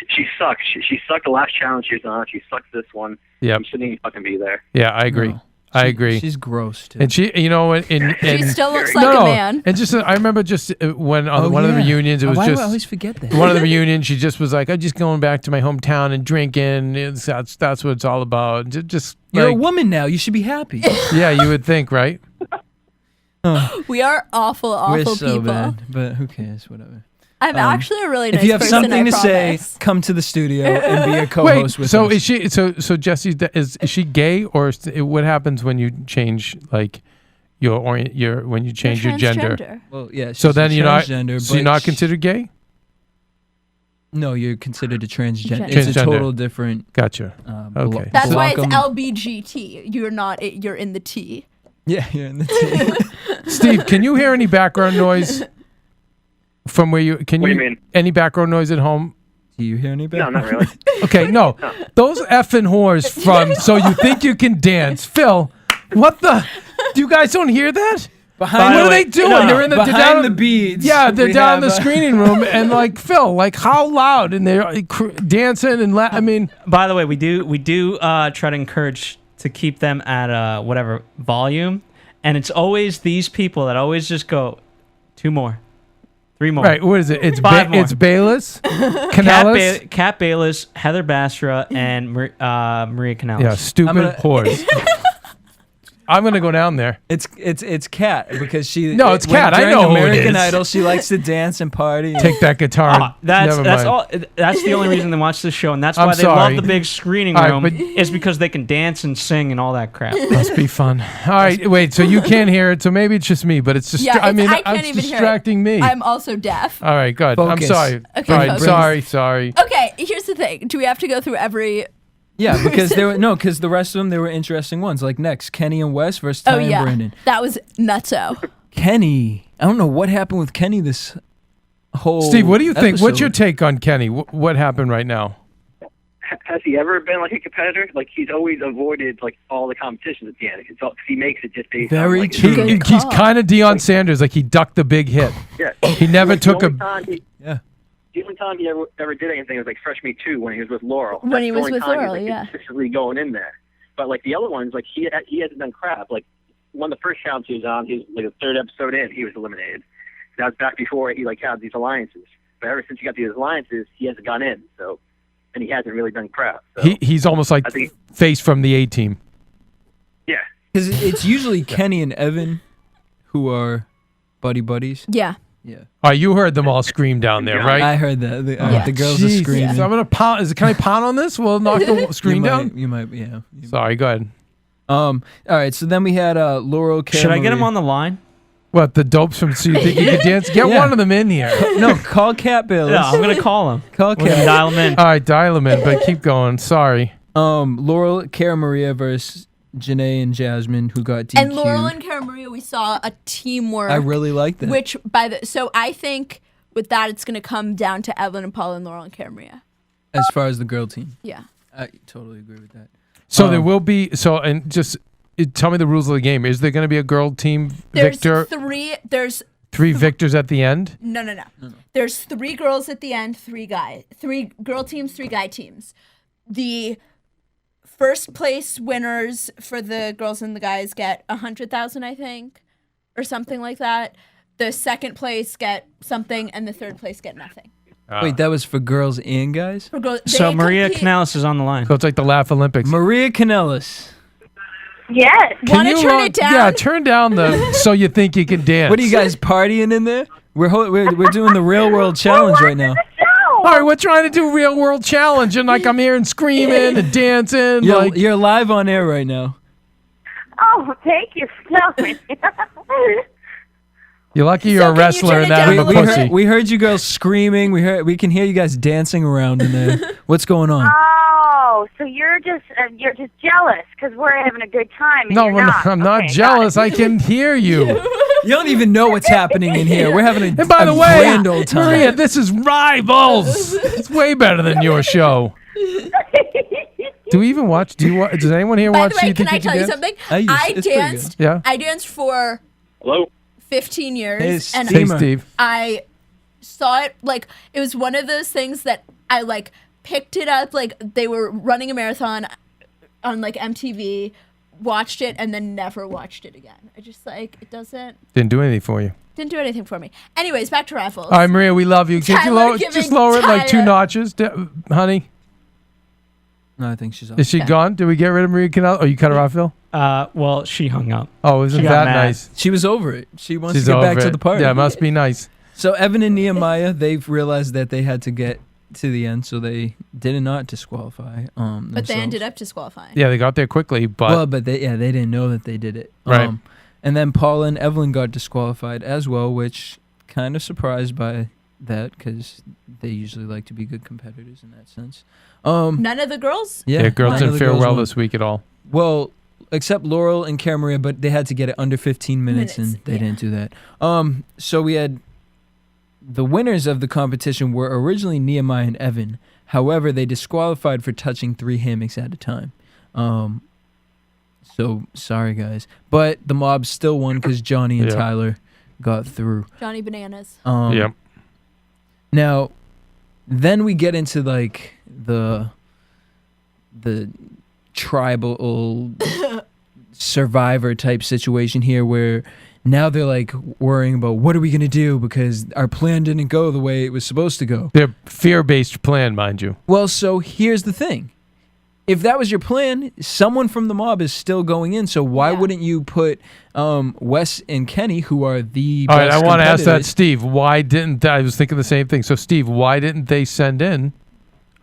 She sucks. She sucked the last challenge she was on. She sucks this one. Yep. She shouldn't even fucking be there. Yeah, I agree. No. I agree. She's gross too. And she, and she still looks like a man. And just, I rember just when on one of the reunions, it was Why just. do I always forget that? One of the reunions, she just was like, "I'm just going back to my hometown and drinking. That's what it's all about." Just you're like, a woman now. You should be happy. Yeah, you would think, right? We are awful We're so people. bad, but who cares? Whatever. I'm actually a really nice If you have person, something I to promise. say, come to the studio and be a co-host with so us. is she? So Jesse, is she gay, or what happens when you change like your when you change your gender? Transgender. Well, yeah. So she's then a you're not. transgender, So you're but not considered gay? No, you're considered a transgender. Transgender. It's a total different. Gotcha. Okay. That's why it's Block 'em. LBGT. You're not. You're in the T. Yeah, you're in the team. Steve, can you hear any background noise from where you? Can What you? do you mean? Any background noise at home? Do you hear any No, background? not really. Okay, no. Those effing whores from So You Think You Can Dance. Phil, what the? You guys don't hear that? Behind What the are way- they doing? no, They're in the behind they're down, the beads. Yeah, they're we down in the have, screening room, and like Phil, like how loud, and they're dancing and I mean, By the way, we do try to encourage to keep them at whatever volume, and it's always these people that always just go 2 more, 3 more. right? What is it? It's 5 more. it's Bayless, Canellis. Kat Bayless, Heather Basra, and Maria Canellis. Yeah, stupid whores. I'm gonna go down there. It's Kat because she. No, it's Kat. I during know who it American is. Idol, she likes to dance and party. Take that guitar. That's Never mind. all. That's the only reason they watch this show, and that's I'm why they sorry. love the big screening All right, room. but- is because they can dance and sing and all that crap. Must be fun. All right, wait. So you can't hear it. So maybe it's just me, but it's just. Yeah, I mean, I can't it's even hear it. distracting me. I'm also deaf. All right, good. Focus. I'm sorry. Okay, All right, focus. sorry. Okay, here's the thing. Do we have to go through every? Yeah, because because the rest of them, they were interesting ones. Like next, Kenny and Wes versus Ty Oh and yeah, Brandon. that was nutso. Kenny, I don't know what happened with Kenny this whole. Steve, what do you think? What's your episode. take on Kenny? What happened right now? Has he ever been like a competitor? Like he's always avoided like all the competitions at the end. It's all, 'cause he makes it just based on Very like, true. Good He's call. kind of Deion Sanders. Like he ducked the big hit. Yeah. He never Like, took the a. only time he- Yeah. The only time he ever did anything was like freshman 2 when he was with Laurel. When That's he the was only with time Laurel, he was, like, yeah. consistently going in there. But like the other ones, like he hasn't done crap. Like one of the first challenges he was on, he was like the 3rd episode in, he was eliminated. That was back before he like had these alliances. But ever since he got these alliances, he hasn't gone in. So, and he hasn't really done crap. So, He's almost like I think- face from the A team. yeah. Because it's usually Kenny and Evan who are buddies. Yeah. Yeah. All right, you heard them all scream down there, right? I heard that. Yeah. The girls are Jeez. screaming. So I'm gonna pound. Can I pound on this? We'll knock the screen down. You might, yeah. Sorry, go ahead. All right. So then we had Laurel. Should I get him on the line? What, the dopes from So You Think You Could Dance? Get Yeah. one of them in here. No, call Cat Bayless. Yeah, I'm gonna call him. Call We're gonna Cat. dial him in. All right, dial them in, but keep going. Sorry. Laurel, Cara Maria versus Janae and Jasmine, who got DQ. And Laurel and Cara Maria, we saw a teamwork. I really like that. Which so I think with that it's going to come down to Evelyn and Paula and Laurel and Cara Maria. As far as the girl team, Yeah. I totally agree with that. So there will be. So and just tell me the rules of the game. Is there going to be a girl team There's victor? three Victors at the end. No. There's 3 girls at the end, 3 guys. 3 girl teams, 3 guy teams. The first place winners for the girls and the guys get 100,000, I think, or something like that. The second place get something, and the third place get nothing. Wait, that was for girls and guys? For girls, So they Maria compete- Canellis is on the line. So it's like the Laugh Olympics. Maria Canellis. Yes. Want to turn it down? Yeah, turn down the So You Think You Can Dance. What are you guys partying in there? We're doing the real world challenge right now. All right, we're trying to do Real World Challenge, and like I'm hearing screaming and dancing. You're live on air right now. Oh, thank you for telling me. You're lucky you're So a can you wrestler turn and it not down a a We little pussy. we heard you girls screaming. We can hear you guys dancing around in there. What's going on? Oh, so you're just jealous because we're having a good time. And No, you're we're not. I'm not Okay, jealous. got I can hear you. You don't even know what's happening in here. We're having a, And by a the way, grand old time. Maria, this is Rivals. It's way better than your show. Do we even watch? Does anyone here By watch? the Do way, You can Think I You tell you Dance? something? It's pretty danced. good. Yeah. I danced for Hello. 15 years, Hey, and Hey, Steamer. Steve. I saw it like it was one of those things that I like picked it up like they were running a marathon on like MTV, watched it, and then never watched it again. I just like it Didn't do anything for you. didn't do anything for me. Anyways, back to Raffles. All right, Maria, we love you. Can you Tyler just giving lower it like 2 Tyler- notches, honey. No, I think she's off. Is she gone? Did we get rid of Maria Canal? Oh, you cut her off, Phil? Well, she hung up. Oh, isn't She got that mad. nice? She was over it. She wants She's to get back over to it. the party. Yeah, it must be nice. So Evan and Nehemiah, they've realized that they had to get to the end, so they did not disqualify. But they ended up disqualifying. Yeah, they got there quickly, but they didn't know that they did it. Right. And then Paula and Evelyn got disqualified as well, which kind of surprised by that because they usually like to be good competitors in that sense. None of the girls. yeah, girls none didn't of the fare girls well won. this week at all. Well, except Laurel and Cara Maria, but they had to get it under 15 minutes, and they didn't do that. So we had the winners of the competition were originally Nehemiah and Evan. However, they disqualified for touching 3 hammocks at a time. So sorry, guys. But the mob still won because Johnny and Tyler got through. Johnny Bananas. Yep. Now, then we get into like the tribal survivor type situation here, where now they're like worrying about what are we gonna do because our plan didn't go the way it was supposed to go. Their fear-based plan, mind you. Well, so here's the thing. If that was your plan, someone from the mob is still going in. So why wouldn't you put Wes and Kenny, who are the All right, best I want to ask that, competitors- Steve. Why didn't I was thinking the same thing? So, Steve, why didn't they send in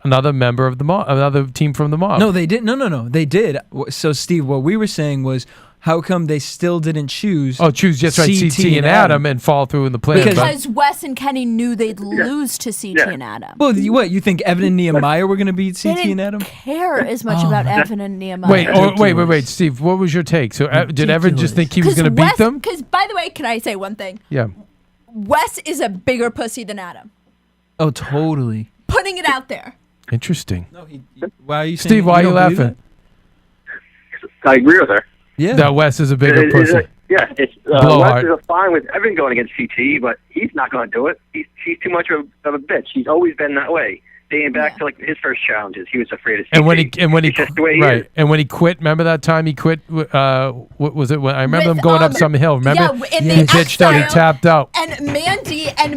another member of the mob, another team from the mob? No, they didn't. No. They did. So, Steve, what we were saying was, how come they still didn't choose? Oh, choose just right, CT and Adam and fall through in the plan. Because Wes and Kenny knew they'd lose to CT and Adam. Well, what you think? Evan and Nehemiah were going to beat CT and Adam? Care as much about Evan and Nehemiah. Wait, Steve. What was your take? So, did Evan just think he was going to beat them? Because, by the way, can I say one thing? Yeah. Wes is a bigger pussy than Adam. Oh, totally. Putting it out there. Interesting. No, why are you saying Steve, why are you don't believe laughing? I agree with her. Yeah. That Wes is a bigger pussy. It's Wes is fine with Evan going against CT, but he's not going to do it. She's too much of a bitch. He's always been that way. Dating back to like his first challenges, he was afraid of CT. And when he it's just the way he is. and when he quit, remember that time he quit? What was it? When I remember him going up some hill. Remember? Yeah, in He the bitched out. He X-Style, tapped out. And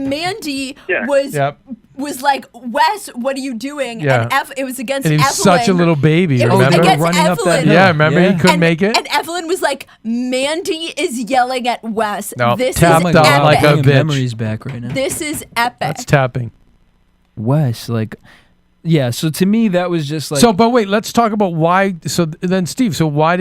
Mandy was Yep. was like, Wes, what are you doing? Yeah. And it was against And he was Evelyn. such a little baby. It was remember? against Running up that Evelyn. hill. Yeah, remember he couldn't and, make it. And Evelyn was like, Mandy is yelling at Wes. No, This tapped is out epic. like a Bringing bitch. memories back right now. This is epic. That's tapping. Wes, like, yeah. So to me, that was just like. So, but wait, let's talk about why. So then, Steve. So why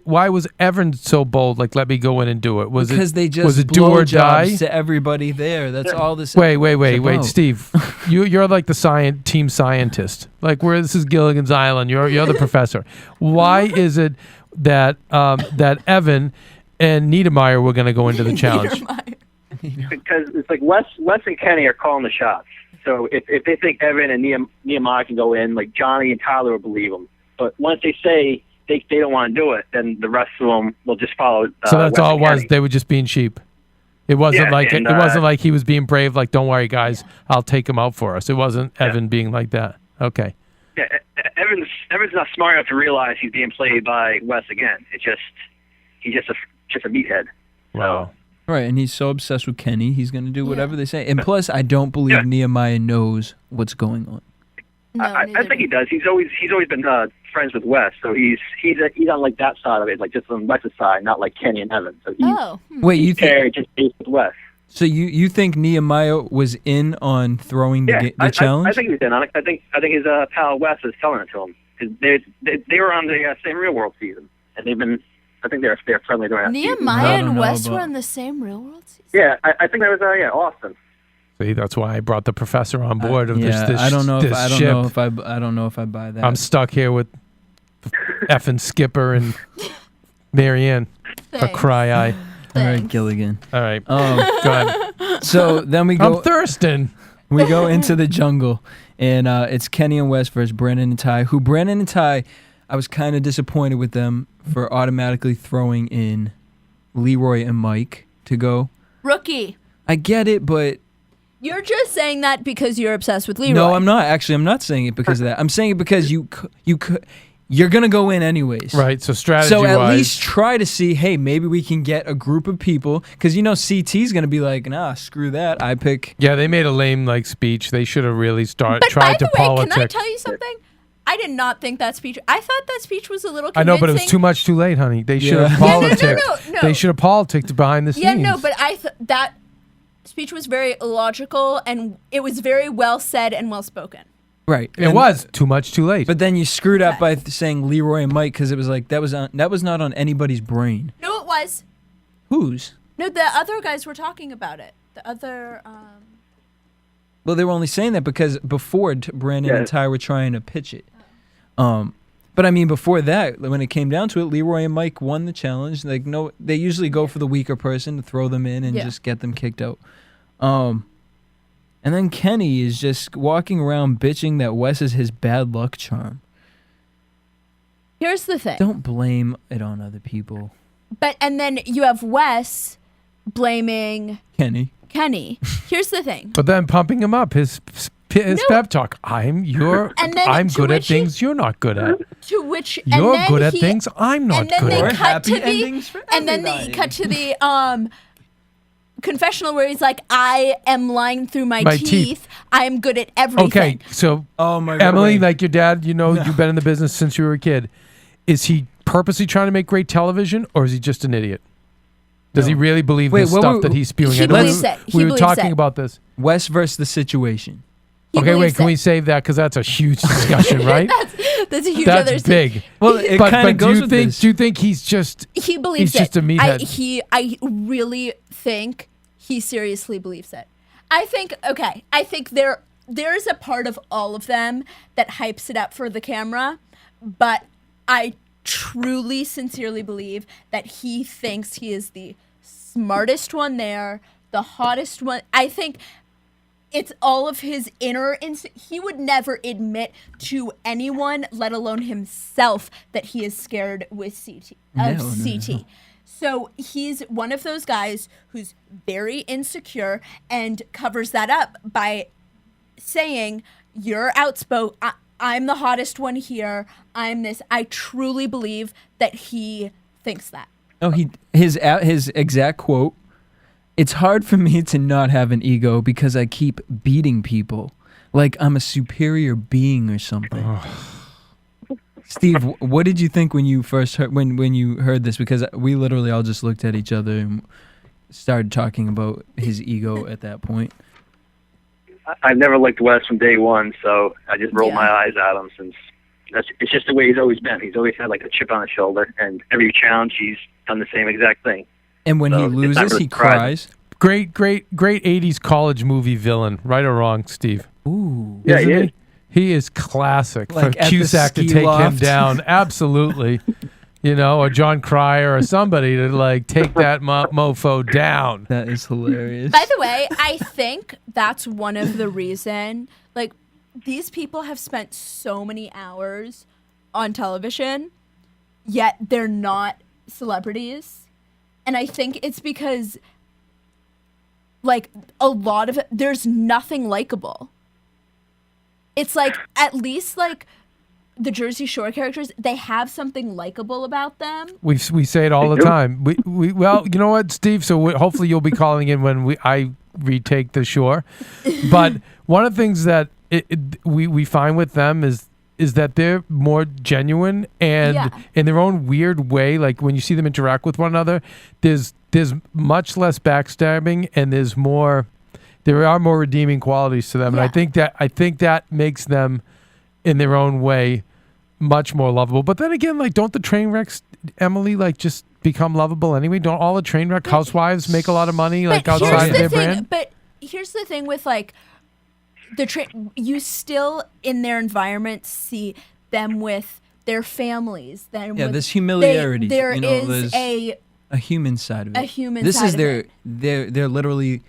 was Evan so bold? Like, let me go in and do it. Was because it they just was it do or die? to everybody there. That's all this. Wait, about. Steve. You're like the team scientist. Like, where this is Gilligan's Island. You're the professor. Why is it that that Evan and Niedermeyer were going to go into the challenge? Because it's like Wes and Kenny are calling the shots. So if they think Evan and Nehemiah can go in, like Johnny and Tyler will believe them. But once they say they don't want to do it, then the rest of them will just follow. So that's Wes all it and was. Kenny. They were just being sheep. It wasn't Yeah, it wasn't like he was being brave. Like, don't worry, guys, I'll take him out for us. It wasn't Evan being like that. Okay. Yeah, Evan's not smart enough to realize he's being played by Wes again. It's just he's just a meathead. Wow. Right, and he's so obsessed with Kenny, he's going to do whatever they say. And plus, I don't believe Nehemiah knows what's going on. No, I think he does. He's always been friends with Wes, so he's on like that side of it, like just on Wes's side, not like Kenny and Evan. So he's Wait, you paired just based with Wes. So you think Nehemiah was in on throwing the challenge? I think he's in on it. I think his pal Wes is telling it to him because they were on the same Real World season, and they've been. I think they're friendly during that season. Nehemiah and Wes were on the same Real World season? Yeah, I think that was Austin. See, that's why I brought the professor on board of this I don't know. this I don't ship. know if I don't know if I buy that. I'm stuck here with effing Skipper and Marianne, a Thanks. cry eye. All right, Gilligan. All right, go ahead. So then we go. I'm thirsting. We go into the jungle, and it's Kenny and Wes versus Brandon and Ty. Who Brandon and Ty, I was kind of disappointed with them for automatically throwing in Leroy and Mike to go. Rookie. I get it, but You're just saying that because you're obsessed with Leroy. no, I'm not. Actually, I'm not saying it because of that. I'm saying it because you're gonna go in anyways. Right. So strategy. So at least try to see, hey, maybe we can get a group of people, because CT's gonna be like, nah, screw that. I pick. Yeah, they made a lame speech. They should have really tried But by to the way, politic. can I tell you something? I did not think that speech. I thought that speech was a little I convincing. know, but it was too much too late, honey. They should have Yeah, no, politicked. no. They should have politicked behind the scenes. Yeah, no, but that speech was very logical and it was very well said and well spoken. Right. It was too much too late. But then you screwed up by saying Leroy and Mike, because it was like that was not on anybody's brain. No, it was. Whose? No, the other guys were talking about it. The other. Well, they were only saying that because before Brandon and Ty were trying to pitch it. But I mean, before that, when it came down to it, Leroy and Mike won the challenge. Like, no, they usually go for the weaker person to throw them in and just get them kicked out. And then Kenny is just walking around bitching that Wes is his bad luck charm. Here's the thing. Don't blame it on other people. And then you have Wes blaming Kenny. Here's the thing. But then pumping him up, his pep talk. I'm good at things you're not good at. To which you're good at things I'm not good at. And then they cut to the confessional where he's like, I am lying through my teeth. I'm good at everything. Okay, so Emily, like your dad, you've been in the business since you were a kid. Is he purposely trying to make great television, or is he just an idiot? Does he really believe this stuff that he's spewing? We were talking about this. Wes versus the situation. Okay, wait. Can we save that? Because that's a huge discussion, right? That's a huge. That's big. Well, it kind of goes with this. Do you think he's just? He believes he's just a meathead. I really think he seriously believes it. I think there's a part of all of them that hypes it up for the camera, but I truly, sincerely believe that he thinks he is the smartest one there, the hottest one. I think it's all of his inner he would never admit to anyone, let alone himself, that he is scared with CT. No. So he's one of those guys who's very insecure and covers that up by saying, you're outspoken, I'm the hottest one here, I'm this. I truly believe that he thinks that. Oh, his exact quote, "It's hard for me to not have an ego because I keep beating people like I'm a superior being or something." Steve, what did you think when you first heard when you heard this? Because we literally all just looked at each other and started talking about his ego at that point. I've never liked Wes from day one, so I just rolled my eyes at him since it's just the way he's always been. He's always had like a chip on his shoulder, and every challenge he's done the same exact thing. And when he loses, really he cries. Great 80s college movie villain, right or wrong, Steve? Ooh. Yeah, he is. He is classic like for Cusack to take him down. Absolutely. Or John Cryer or somebody to like take that mofo down. That is hilarious. By the way, I think that's one of the reason, like, these people have spent so many hours on television, yet they're not celebrities. And I think it's because, like, a lot of it, there's nothing likable. It's like, at least, like, the Jersey Shore characters, they have something likable about them. We say it all the time. Well, you know what, Steve? So hopefully you'll be calling in when I retake the Shore. But one of the things that we find with them is that they're more genuine and in their own weird way. Like when you see them interact with one another, there's much less backstabbing and there are more redeeming qualities to them. And I think that makes them, in their own way, much more lovable. But then again, like, don't the train wrecks, Emily, like, just become lovable anyway? Don't all the train wreck housewives make a lot of money, like, outside of their brand? But here's the thing with, like, you still, in their environment, see them with their families. There's familiarity. There is a human side of it. A human this side is of it. They're literally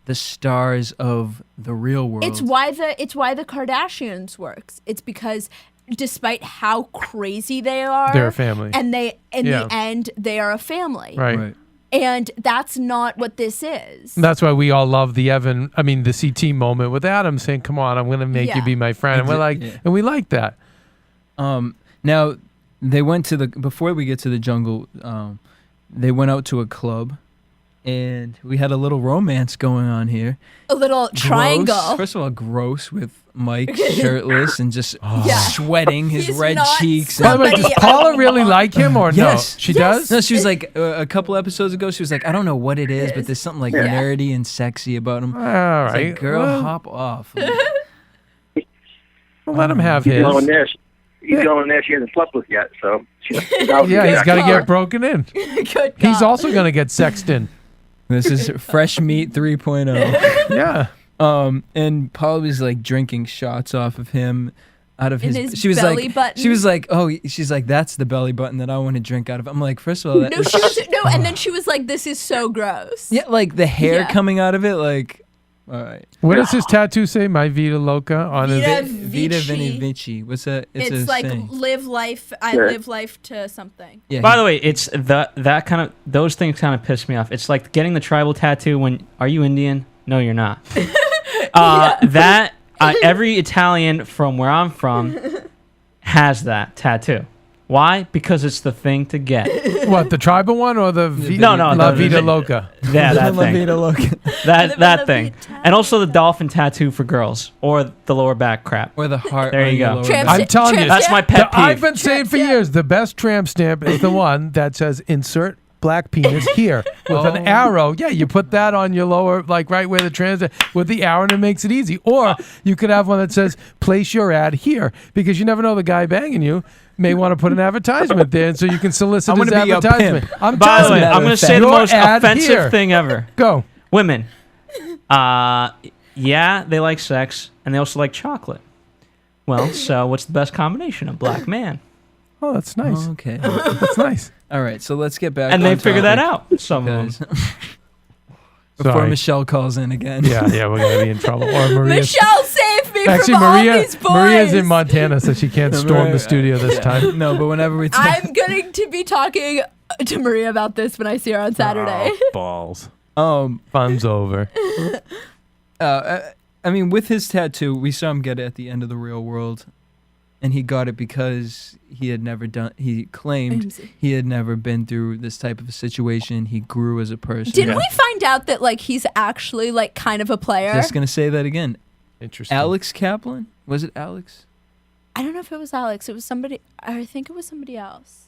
the stars of the real world. It's why the Kardashians works. It's because despite how crazy they are, they're a family, and the end they are a family. Right. And that's not what this is. That's why we all love the CT moment with Adam saying, "Come on, I'm going to make you be my friend," and we're like, and we like that. Now they went to before we get to the jungle. They went out to a club. And we had a little romance going on here. A little triangle. First of all, gross with Mike shirtless and just sweating his red cheeks. By the way, does Paula really like him or no? She does? No, she was like, a couple episodes ago, she was like, I don't know what it is, but there's something like nerdy and sexy about him. All right. Like, girl, hop off. Well, let him have his. He's going in there. She hasn't slept with yet, so. He's got to get broken in. Good God. He's also going to get sexed in. This is Fresh Meat 3.0. Yeah. And Paula was like drinking shots off of him out of his she was belly like button. She was like, she's like, that's the belly button that I want to drink out of. I'm like, first of all, and then she was like, this is so gross. Yeah, like the hair coming out of it, like All right. What does his tattoo say? My Vita Loca on his. Vita Vini Vici. What's that? It's a like saying. live life. I Sure. live life to something. Yeah. By the way, it's that kind of those things kind of piss me off. It's like getting the tribal tattoo when are you Indian? No, you're not. That every Italian from where I'm from has that tattoo. Why? Because it's the thing to get. What, the tribal one or the No, La the- Vita Loca? Yeah, that La thing. Vita Loca. That thing. And also the dolphin tattoo for girls or the lower back crap. Or the heart. There on you your go. lower Tramp back. I'm telling you, That's my pet peeve. I've been saying for years, the best tramp stamp is the one that says insert black penis here with Oh. an arrow. Yeah, you put that on your lower, like right where the trans with the arrow, and it makes it easy. Or you could have one that says place your ad here, because you never know, the guy banging you may want to put an advertisement there, and so you can solicit I'm his gonna be a advertisement. pimp. I'm By the telling way, you, I'm going to say the Your most ad offensive here. thing ever. Go. Women. Yeah, they like sex and they also like chocolate. Well, so what's the best combination? A black man. Oh, that's nice. Okay. That's nice. All right. So let's get back. And they on figure that topic, out. Some of them. because- Before Sorry. Michelle calls in again. Yeah, we're gonna be in trouble. Or Maria. Michelle, save me Actually, from all Maria. these boys. Maria's in Montana, so she can't storm the studio this time. No, but whenever we talk. I'm going to be talking to Maria about this when I see her on Saturday. Oh, balls. Um. Fun's over. I mean, with his tattoo, we saw him get it at the end of The Real World, and he got it because he had never done. He claimed he had never been through this type of a situation. He grew as a person. Didn't we find out that like he's actually like kind of a player? Just gonna say that again. Interesting. Alex Kaplan? Was it Alex? I don't know if it was Alex. It was somebody. I think it was somebody else.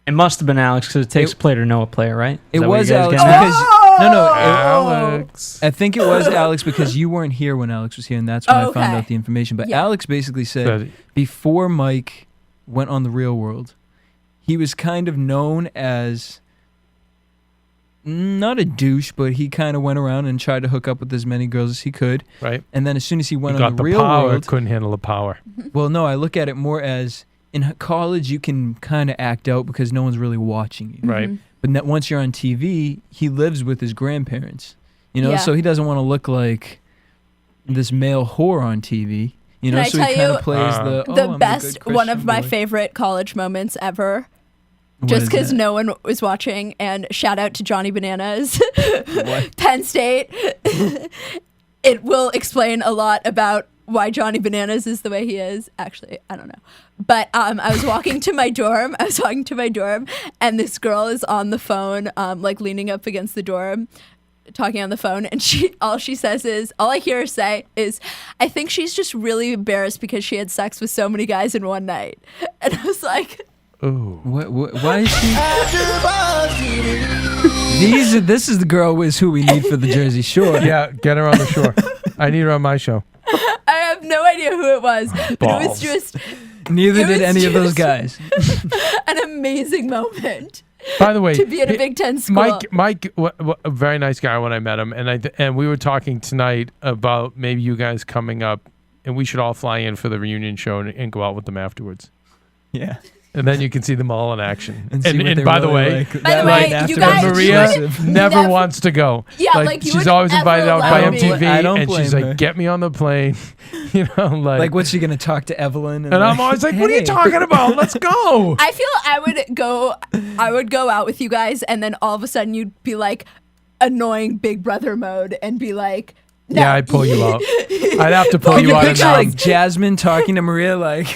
It must have been Alex because it takes a player to know a player, right? Is It that what was you guys Alex getting at? because Alex. I think it was Alex because you weren't here when Alex was here, and that's when I found Okay. out the information. But Yeah. Alex basically said Said- before Mike went on The Real World, he was kind of known as not a douche, but he kind of went around and tried to hook up with as many girls as he could. Right. And then as soon as he went He on got The the Real power. World, Couldn't handle the power. well, no, I look at it more as in college you can kind of act out because no one's really watching you. Right. But once you're on TV, he lives with his grandparents. You know, Yeah. so he doesn't want to look like this male whore on TV. You know, Can I so tell he kind you of plays the the I'm a best, good one of Christian my boy. favorite college moments ever. What Just is because that? no one was watching, and shout out to Johnny Bananas, Penn State. It will explain a lot about why Johnny Bananas is the way he is. Actually, I don't know. But I was walking to my dorm. And this girl is on the phone, like leaning up against the dorm, talking on the phone. And all I hear her say is, I think she's just really embarrassed because she had sex with so many guys in one night. And I was like, Ooh. Why is she? This is the girl is who we need for the Jersey Shore. Yeah, get her on the shore. I need her on my show. I have no idea who it was, but it was Balls. just Neither It did was any of those just- guys. an amazing moment By the way, to be at a Big Ten school. Mike, a very nice guy when I met him, and we were talking tonight about maybe you guys coming up, and we should all fly in for the reunion show and go out with them afterwards. Yeah. And then you can see them all in action. And see what And they're by the really way, like. By the That way, night you after guys- was Maria exclusive. never Never- wants to go. Yeah, like, you she's would always never invited out allow by me. MTV, I don't and she's blame like, her. "Get me on the plane," you know, Like, what's she gonna talk to Evelyn? And I'm always like, "What are you hey. talking about? Let's go." I feel I would go out with you guys, and then all of a sudden you'd be like annoying Big Brother mode and be like, no. Yeah, I'd pull you out. I'd have to pull Can you you out. picture and like Jasmine talking to Maria like,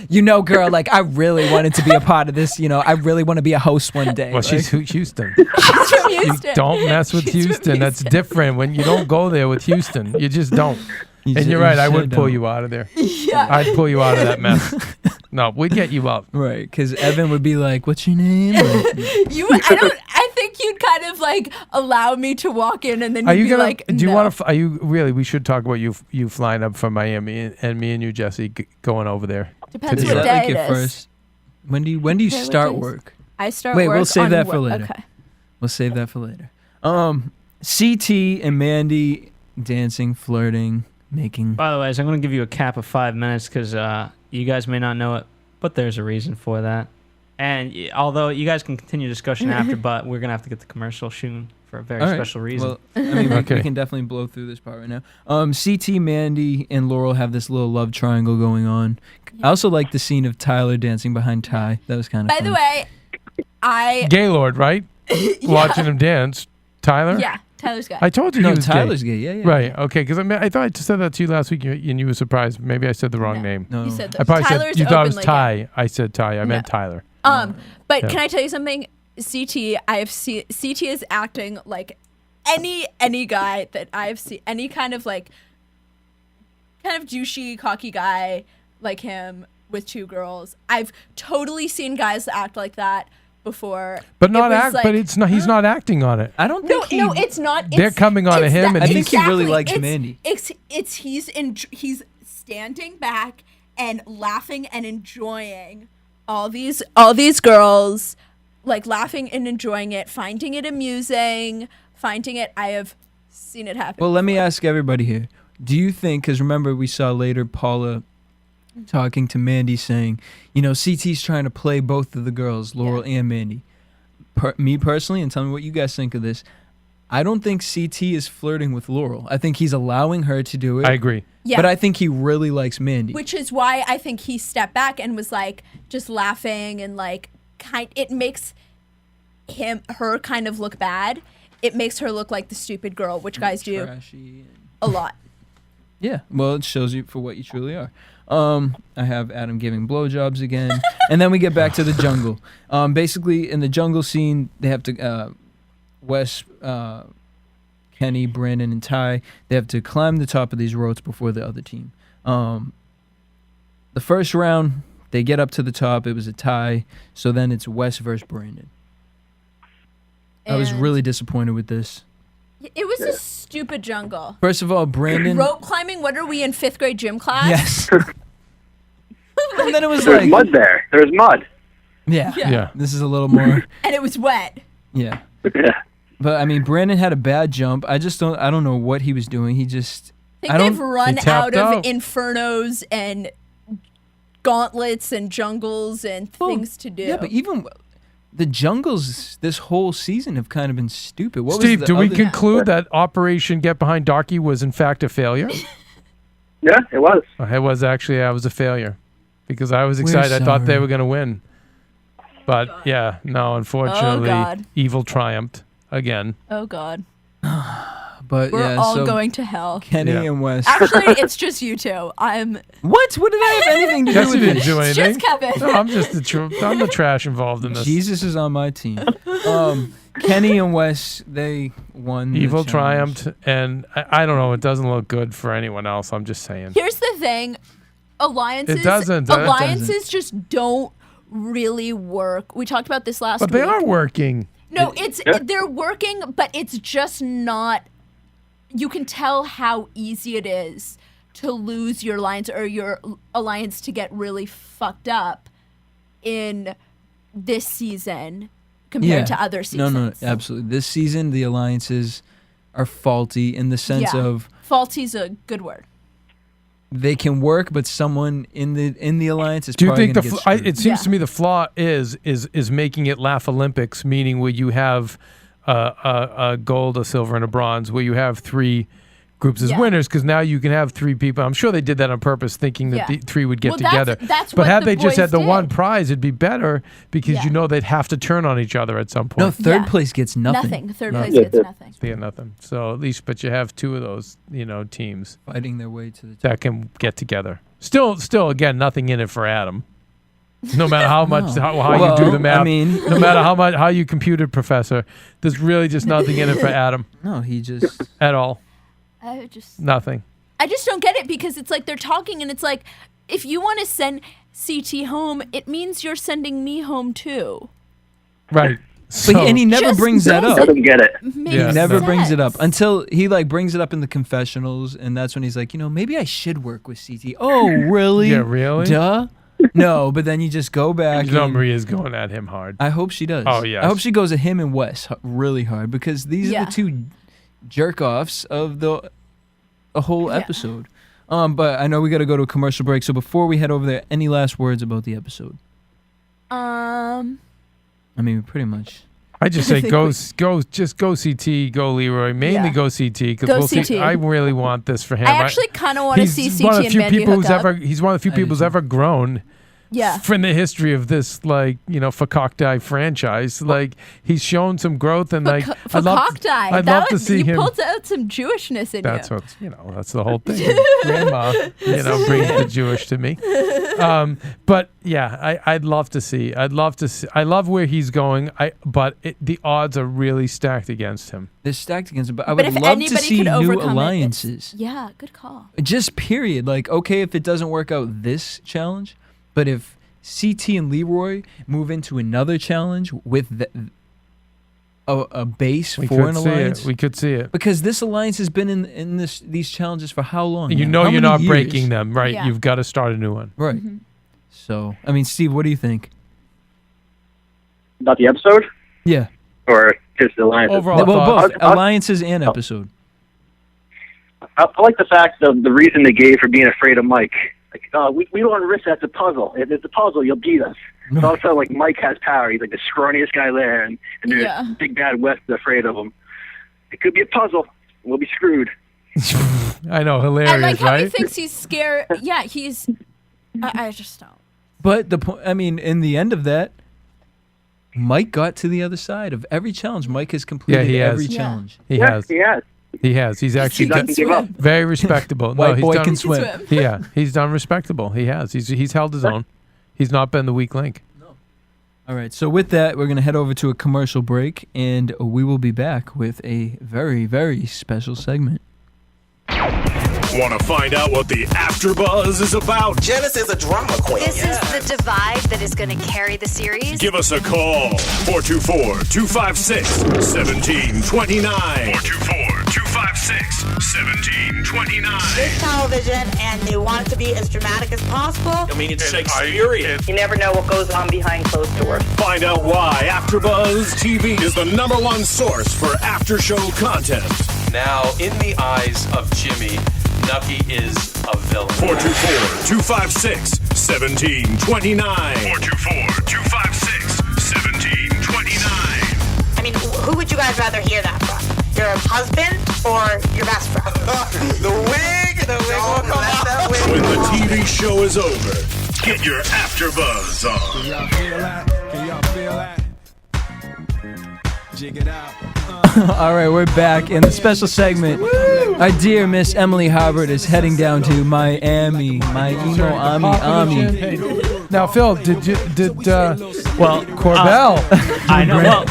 you know, girl, like I really wanted to be a part of this. You know, I really want to be a host one day. well, like, she's Houston. She's from You Houston. don't mess with She's from Houston. That's Houston. different. When you don't go there with Houston, you just don't. you And ju- you're right. you I sure would pull don't. you out of there. Yeah. I'd pull you out of that mess. No, we'd get you up. Right, because Evan would be like, "What's your name?" Like, I think you'd kind of like allow me to walk in, and then Are you'd you be gonna? like, do you no. want to? Are you really? We should talk about you flying up from Miami and me and you, Jesse, going over there. Depends to is do what it. that day like it your is. first? When do you Okay, what start days? work? I start Wait, work we'll save on that for wo- later. Okay. We'll save that for later. CT and Mandy dancing, flirting, making. By the way, I'm going to give you a cap of 5 minutes because you guys may not know it, but there's a reason for that. And although you guys can continue discussion after, but we're going to have to get the commercial soon for a very All right. special reason. Well, I mean, we Okay. can definitely blow through this part right now. CT, Mandy, and Laurel have this little love triangle going on. I also like the scene of Tyler dancing behind Ty. That was kind of By the way, I Gaylord, right? Watching him dance. Tyler? yeah, Tyler's guy. I told you no, he was Tyler's gay. gay. Yeah, yeah. Right. Okay. Because I thought I said that to you last week, and you were surprised. Maybe I said the wrong name. No. You said I that. probably Tyler's said you thought it was openly Ty. gay. I said Ty. I meant Tyler. But Yeah. can I tell you something? CT, CT is acting like any guy that I've seen, any kind of douchey, cocky guy like him with two girls. I've totally seen guys act like that before. But not It was act. like- But it's not. He's not acting on it. I don't No, think he. no, it's not. They're It's- coming on to it's him, that- and I think he really likes It's- Mandy. It's he's standing back and laughing and enjoying all these girls, like laughing and enjoying it, finding it amusing, finding it. I have seen it happen. Well, let me ask everybody here. Do you think, because remember we saw later Paula talking to Mandy saying, CT's trying to play both of the girls, Laurel and Mandy. Me personally, and tell me what you guys think of this, I don't think CT is flirting with Laurel. I think he's allowing her to do it. I agree. Yeah. But I think he really likes Mandy. Which is why I think he stepped back and was like just laughing and it makes her kind of look bad. It makes her look like the stupid girl, which guys do Trashy. a lot. Yeah, well, it shows you for what you truly are. I have Adam giving blowjobs again, and then we get back to the jungle. Basically, in the jungle scene, they have to Wes, Kenny, Brandon, and Ty. They have to climb the top of these ropes before the other team. The first round, they get up to the top. It was a tie, so then it's Wes versus Brandon. I was And really disappointed with this. It was a stupid jungle. First of all, Brandon. Rope climbing. What are we in 5th grade gym class? Yes. And then it was There's like, mud there. There's mud. yeah, Yeah. this is a little more, And it was wet. yeah. Yeah. But I mean, Brandon had a bad jump. I don't know what he was doing. He just, I think they've run He tapped out of out. infernos and gauntlets and jungles and things to do. yeah. But even the jungles this whole season have kind of been stupid. What Steve, was do the we other- conclude that Operation Get Behind Docky was in fact a failure? Yeah, it was. It was actually. I was a failure because I was excited. I thought they sorry. were going to win. But yeah, no, unfortunately, God. evil triumphed again. Oh God, But we're yeah, all so going to hell. Kenny Yeah. and Wes. Actually, it's just you two. What? What did I have anything to do Jesse with didn't this? do anything. Just Kevin. No, I'm just I'm the trash involved in this. Jesus is on my team. Kenny and Wes, they won. the Evil challenge. triumphed, and I don't know. It doesn't look good for anyone else. I'm just saying. Here's the thing: alliances. It doesn't. Alliances just don't really work. We talked about this last But week. they are working. No, they're working, but it's just not. You can tell how easy it is to lose your alliance or your alliance to get really fucked up in this season compared to other seasons. No, absolutely. This season, the alliances are faulty in the sense of faulty's a good word. they can work, but someone in the alliance is Do you probably think gonna get screwed. it seems to me the flaw is making it Laugh Olympics, meaning where you have a gold, a silver, and a bronze, where you have 3 groups as winners, because now you can have 3 people. I'm sure they did that on purpose, thinking that the 3 would get together. That's but what had the they just had boys the one did. prize, it'd be better, because you know they'd have to turn on each other at some point. No, third place gets nothing. Nothing. Third place gets nothing. They get nothing. So at least, but you have 2 of those, teams Fighting their way to the top. that can get together. Still, again, nothing in it for Adam. No matter how much how Well, you do the math, I mean, no matter how you computed, Professor, there's really just nothing in it for Adam no, he just at all. I just Nothing. don't get it, because it's like they're talking and it's like, if you want to send CT home, it means you're sending me home too. Right. But and he never Just brings that does up. Doesn't get it. Makes Yeah. He never brings it up sense. until he brings it up in the confessionals, and that's when he's like, maybe I should work with CT. Oh, really? Yeah, really? Duh. No, but then you just go back. and Maria's going at him hard. I hope she does. Oh, yes. I hope she goes at him and Wes really hard, because these are the 2 jerk offs of the whole episode. But I know we got to go to a commercial break. So before we head over there, any last words about the episode? I mean, we pretty much I just say just go CT, go Leroy, mainly Yeah. go CT because Go we'll see. CT. I really want this for him. I actually kind of want to see He's one of CT the and few Mandy people hook who's up. He's one of the few people who's ever grown. Yeah. From the history of this, Fakaktai franchise, he's shown some growth, and I'd love to see him. You pulled out some Jewishness in That's you. what that's the whole thing. Grandma, brings the Jewish to me. But yeah, I'd love to see. I love where he's going. But the odds are really stacked against him. They're stacked against him, but I But would if love to anybody see could new overcome it, alliances. Yeah, good call. Just period. Okay, if it doesn't work out this challenge, but if CT and Leroy move into another challenge with a base for an alliance, We could see it. because this alliance has been in these challenges for how long? You now? know How you're many not years? breaking them, right? Yeah. You've got to start a new one. Right. Mm-hmm. So, I mean, Steve, what do you think? About the episode Yeah. or just the alliance? Overall Well, thoughts. both alliances and episode. I like the fact of the reason they gave for being afraid of Mike. We don't want to risk that's a puzzle. If it's a puzzle, you'll beat us. But also, Mike has power. He's the scrawniest guy there, and there's Big Bad West is afraid of him. It could be a puzzle. We'll be screwed. I know, hilarious, I like how right? he thinks he's scared. Yeah, he's. I just don't. But the point, I mean, in the end of that, Mike got to the other side of every challenge. Mike has completed he has. every Yeah. challenge. He Yes, has. he has. He has. He's actually He doesn't give up. very respectable. White he's boy done, can swim. Yeah, he's done respectable. He has. He's held his own. He's not been the weak link. All right, so with that, we're going to head over to a commercial break, and we will be back with a very, very special segment. Want to find out what the AfterBuzz is about? Janice is a drama queen. This is the divide that is going to carry the series. Give us a call. 424-256-1729. 424-256-1729. It's television, and they want it to be as dramatic as possible. I mean, it's Shakespearean. You never know what goes on behind closed doors. Find out why AfterBuzz TV is the #1 source for after-show content. Now, in the eyes of Jimmy, Nucky is a villain. 424-256-1729. 424-256-1729. I mean, who would you guys rather hear that from? Your husband or your best friend? The wig will come out. When the TV show is over, get your AfterBuzz on. Can y'all feel that? Jig it out. All right, we're back in the special segment. Our dear Miss Emily Harbert is heading down to Miami. My emo Ami. Now, Phil, did Corbell? I know. Well,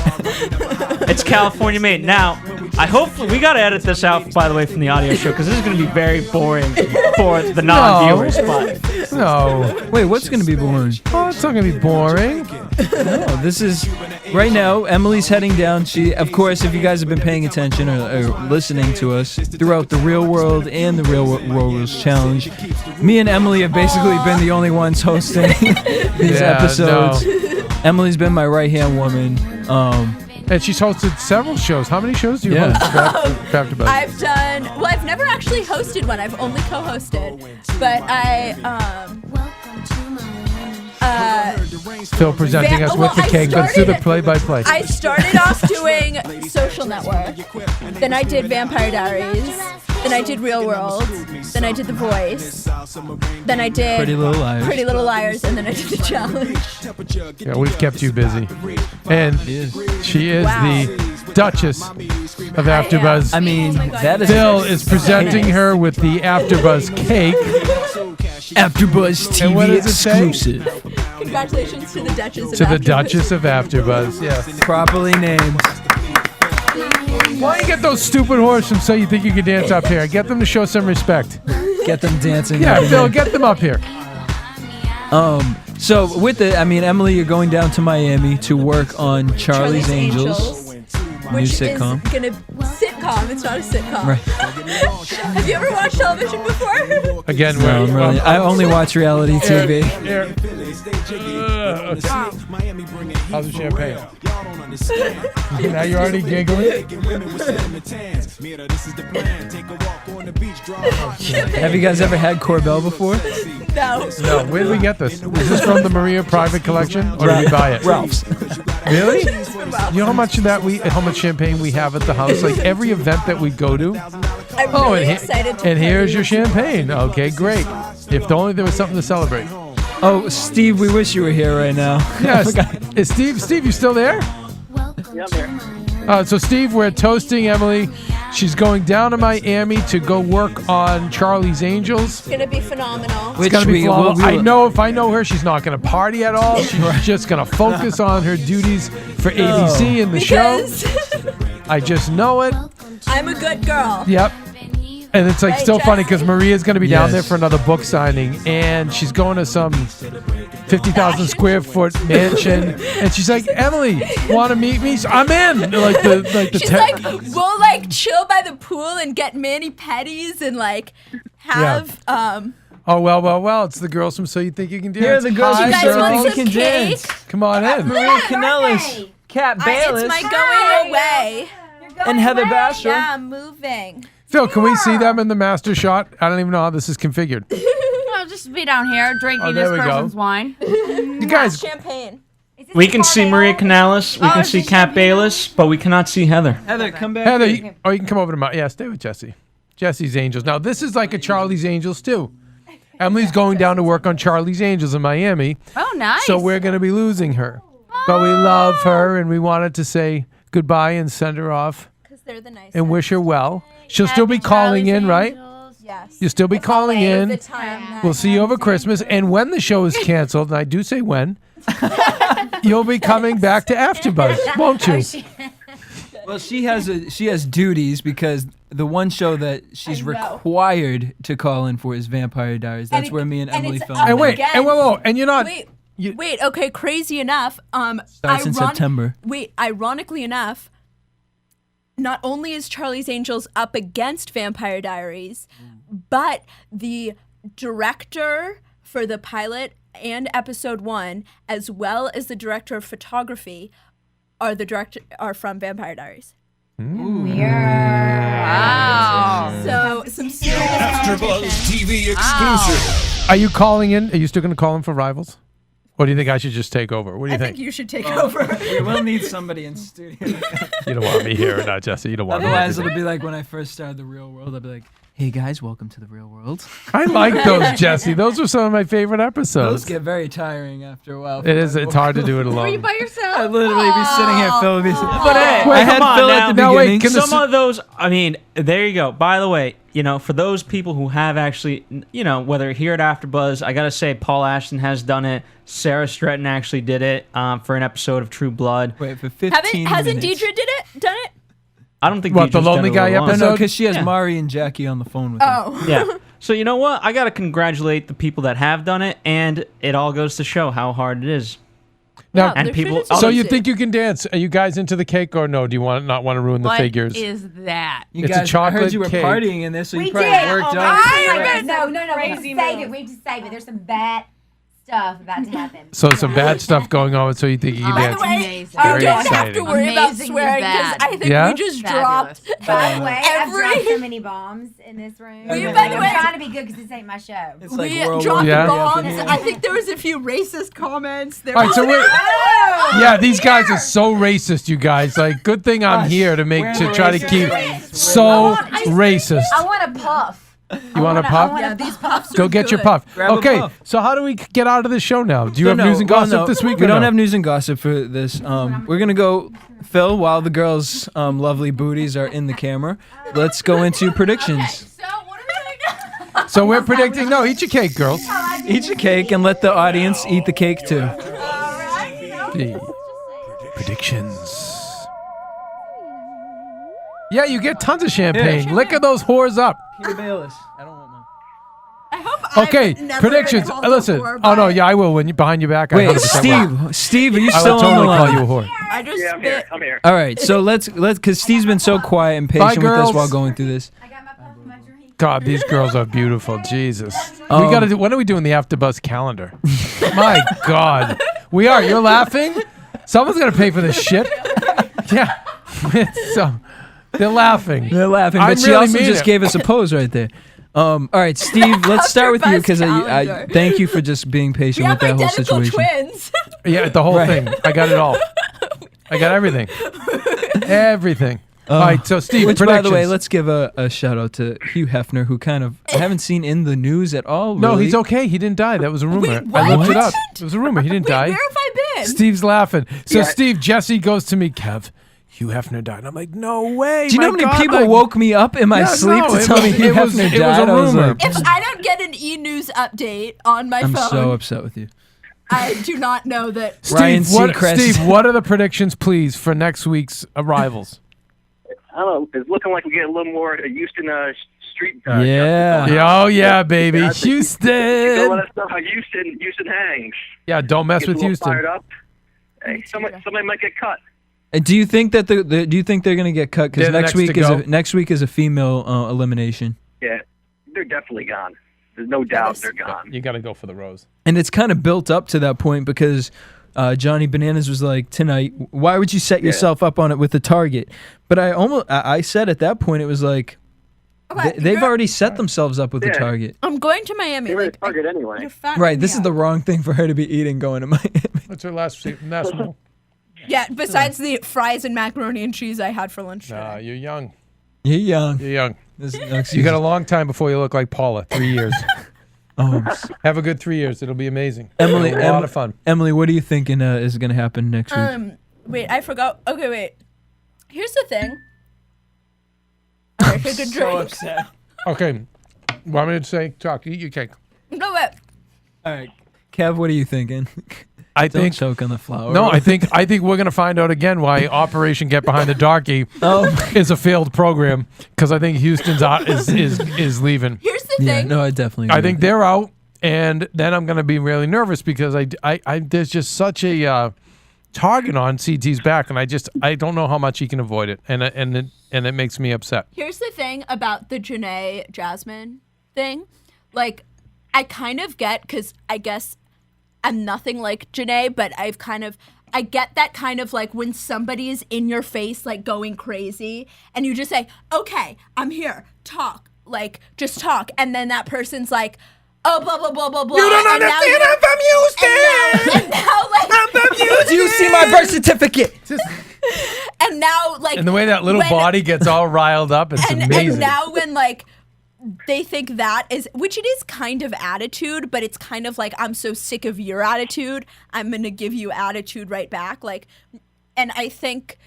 it's California made. Now, I hope we got to edit this out, by the way, from the audio show because this is going to be very boring for the non-viewers. But No. Wait, what's going to be boring? Oh, it's not going to be boring. No, this is right now. Emily's heading down. She, of course, if you guys have been paying attention or listening to us throughout the Real World and the Real World's Challenge, me and Emily have basically been the only ones hosting these episodes. No. Emily's been my right-hand woman. And she's hosted several shows. How many shows do you host? AfterBuzz? I've done. Well, I've never actually hosted one. I've only co-hosted, but Phil presenting us with the cake. Let's do the play-by-play. I started off doing Social Network. Then I did Vampire Diaries. Then I did Real World. Then I did The Voice. Then I did Pretty Little Liars. Pretty Little Liars. And then I did The Challenge. Yeah, we've kept you busy. And she is the Duchess of AfterBuzz. I mean, that is. Phil is presenting her with the AfterBuzz cake. AfterBuzz And what TV does it say? exclusive. Congratulations to the Duchess of To the AfterBuzz. Duchess of AfterBuzz, yes. Properly named. Why don't you get those stupid whores from So You Think You Can Dance up here? Get them to show some respect. Get them dancing. Yeah, Phil, get them up here. So with it, I mean, Emily, you're going down to Miami to work on Charlie's Angels. New Which sitcom. is gonna sitcom. It's not a sitcom. Right. Have you ever watched television before? Again, No, really, I only watch reality TV. Here. How's the champagne? Now you're already giggling. Have you guys ever had Corbell before? No. No, where did we get this? Is this from the Maria Private Collection, or did we buy it? Ralph's. Really? You know how much champagne we have at the house? Like every event that we go to. I'm really excited to and tell here's you. your champagne. Okay, great. If only there was something to celebrate. Oh, Steve, we wish you were here right now. Yes. Is Steve, you still there? Yeah, I'm here. So Steve, we're toasting Emily. She's going down to Miami to go work on Charlie's Angels. It's gonna be phenomenal. It's gonna be phenomenal. I know if I know her, she's not gonna party at all. She's just gonna focus on her duties for ABC and the show. I just know it. I'm a good girl. Yep. And it's like Right, still funny because Jesse? Maria's going to be down there for another book signing, and she's going to some 50,000 square foot mansion, and she's like, Emily, want to meet me? So I'm in. She's like, we'll like chill by the pool and get mani pedis and like have Oh, well, it's the girls from So You Think You Can Dance. Here are the girls You from guys So You want Think You some Can Dance. Come on in. Maria Kanellis, Kat Bayless, it's my going away. and Heather Basher. Yeah, I'm moving. Phil, can we see them in the master shot? I don't even know how this is configured. I'll just be down here drinking there this we go. person's wine. You guys, Champagne. We can see Maria Canales, we can see Kat Bayless, but we cannot see Heather. Heather, come back. Heather, you can come over to my. Yeah, stay with Jesse. Jesse's Angels. Now, this is like a Charlie's Angels, too. Emily's going down to work on Charlie's Angels in Miami. Oh, nice. So we're going to be losing her. But we love her, and we wanted to say goodbye and send her off. Because they're the nicest. And wish her well. She'll still be calling in, right? Yes. You'll still be calling in. The time. We'll see you over Christmas. And when the show is canceled, and I do say when, you'll be coming back to AfterBuzz, won't you? Well, she has duties because the one show that she's required to call in for is Vampire Diaries. That's where me and Emily filmed. And wait, and you're not. Wait, okay, crazy enough. Starts in September. Wait, ironically enough, not only is Charlie's Angels up against Vampire Diaries, but the director for the pilot and episode 1, as well as the director of photography, are from Vampire Diaries. Wow. So some serious AfterBuzz TV exclusive. Are you calling in? Are you still going to call in for Rivals? Or do you think I should just take over? What do you I think? think you should take over. We will need somebody in studio. You don't want me here, not Jesse. You don't want me. Otherwise, it'll be like when I first started The Real World. I'll be like, hey guys, welcome to The Real World. I like those, Jesse. Those were some of my favorite episodes. Those get very tiring after a while. It is. It's hard to do it Were you alone. by yourself? I'd literally be sitting here, Phil would be But hey, Wait, come had on Phil now. at the beginning. Some of those, I mean, there you go. By the way, for those people who have actually, whether here at AfterBuzz, I gotta say, Paul Ashton has done it. Sarah Stretton actually did it for an episode of True Blood. Wait, for 15 Hasn't minutes. Deidre done it? I don't think What, the Deidre's done Lonely it Guy alone. episode? No, because she has Yeah. Mari and Jackie on the phone with her. Oh. Yeah. So you know what? I gotta congratulate the people that have done it, and it all goes to show how hard it is. Now, And people. so you think you can dance? Are you guys into the cake or no? Do you not want to ruin the What figures? is that? You It's a guys, I heard chocolate you were cake. partying in this, so you We probably did. worked Oh, out. No, we have to Crazy save move. it. We have to save it. There's some bad stuff about to happen. So some bad stuff going on. So you think you can By dance? the way, Amazing. you Very don't have exciting. to worry about Amazingly swearing because bad. I think Yeah? we just Fabulous. dropped. By the way, I've Every- dropped so many bombs in this room. By the I'm way- trying to be good because this ain't my show. It's like We World dropped War Yeah. III up in bombs. here. I think there was a few racist comments. There All right, so we're. Oh! Yeah, these guys are so racist, you guys. Like, good thing I'm here to We're try to racist. keep Racist. so racist. I want a puff. You want a puff? Yeah, these puffs Go are get your good. puff. Grab a Okay, puff. so how do we get out of this show now? Do you So have no, news and well, gossip no, this week? We or don't no? have news and gossip for this. We're gonna go, Phil, while the girls' lovely booties are in the camera. Let's go into predictions. So what are we doing? So we're predicting. No, eat your cake, girls. Eat your cake and let the audience eat the cake too. The predictions. Yeah, you get tons of champagne. Liquor those whores up. Peter Bayless. I don't want mine. I hope Okay, I've never predictions. been called a Listen. whore Oh no, by- yeah, I will when you behind your back. I Wait, 100% will. Steve, are you I still will on the totally call line? you a whore. I just Yeah, I'm here. spit. I'm here. All right, so let's because Steve's been so quiet and patient with girls. us while going through this. I got my puff, my drink. God, these girls are beautiful. Jesus. We Um, gotta do. When are we doing the AfterBuzz calendar? My God, we are. You're laughing. Someone's gonna pay for this shit. Yeah. So they're laughing. They're laughing, I but she really also mean just it. gave us a pose right there. All right, Steve, let's start with you because I calendar. thank you for just being We patient with have that whole identical situation. twins. Yeah, the whole Right. thing. I got it all. I got everything. Everything. All right, so Steve, which, predictions. by the way, let's give a shout out to Hugh Hefner, who kind of I haven't seen in the news at all. No, really. he's okay. He didn't die. That was a rumor. Wait, I looked what? it up. It was a rumor. He didn't die. Where have I been? Steve's laughing. So Yeah. Steve, Jesse goes to me, Kev, Hugh Hefner died. I'm like, no way. Do you know how many people woke me up in my sleep to tell me Hugh Hefner died? It was a I was rumor. like, If I don't get an e-news update on my I'm phone, so upset with you. I do not know that. Ryan Steve, Seacrest. Steve, what are the predictions, please, for next week's arrivals? I don't know. It's looking like we get a little more Houston street. Yeah. Oh, yeah, baby. Don't Houston. let us know how Houston hangs. Yeah, don't mess Gets with a little Houston. Fired up. Hey, somebody might get cut. And do you think that do you think they're going to get cut? Because They're the next week is a female elimination, Yeah, they're definitely gone. There's no doubt they're gone. You got to go for the rose. and it's kind of built up to that point because Johnny Bananas was like, tonight, why would you set yourself up on it with the target? But I said at that point it was like they've already set themselves up with the target. I'm going to Miami. They were Like, target anyway. you're fattening Right, me this is out. the wrong thing for her to be eating going to Miami. What's her last meal? Yeah, besides the fries and macaroni and cheese I had for lunch Nah, today. you're young. You're young. You're young. This is no You excuse. got a long time before you look like Paula. 3 years. Oh, Have a good 3 years. It'll be amazing. Emily, a lot of fun. Emily, what are you thinking is going to happen next week? Wait, I forgot. Okay, wait. Here's the thing. Alright, take a drink. Okay. Want me to say, talk, eat your cake. No, wait. All right, Kev, what are you thinking? I Don't think choke on the flour. No, I think we're gonna find out again why Operation Get Behind the Darky Oh. is a failed program because I think Houston's out is leaving. Here's the Yeah, thing. no, I definitely. I agree think with they're out, and then I'm gonna be really nervous because I there's just such a target on CT's back, and I don't know how much he can avoid it, and it makes me upset. Here's the thing about the Janae Jasmine thing. Like, I kind of get, because I guess I'm nothing like Janae, but I get that kind of like when somebody is in your face, like going crazy, and you just say, okay, I'm here, talk, like, just talk. And then that person's like, oh, blah, blah, blah, blah, blah. You don't understand, I'm from Houston! And now, like, I'm from Houston! Do you see my birth certificate? and now, like, And the way that little when- body gets all riled up, it's amazing. And now when, like, they think that is, which it is kind of attitude, but it's kind of like, I'm so sick of your attitude, I'm going to give you attitude right back. Like, and I think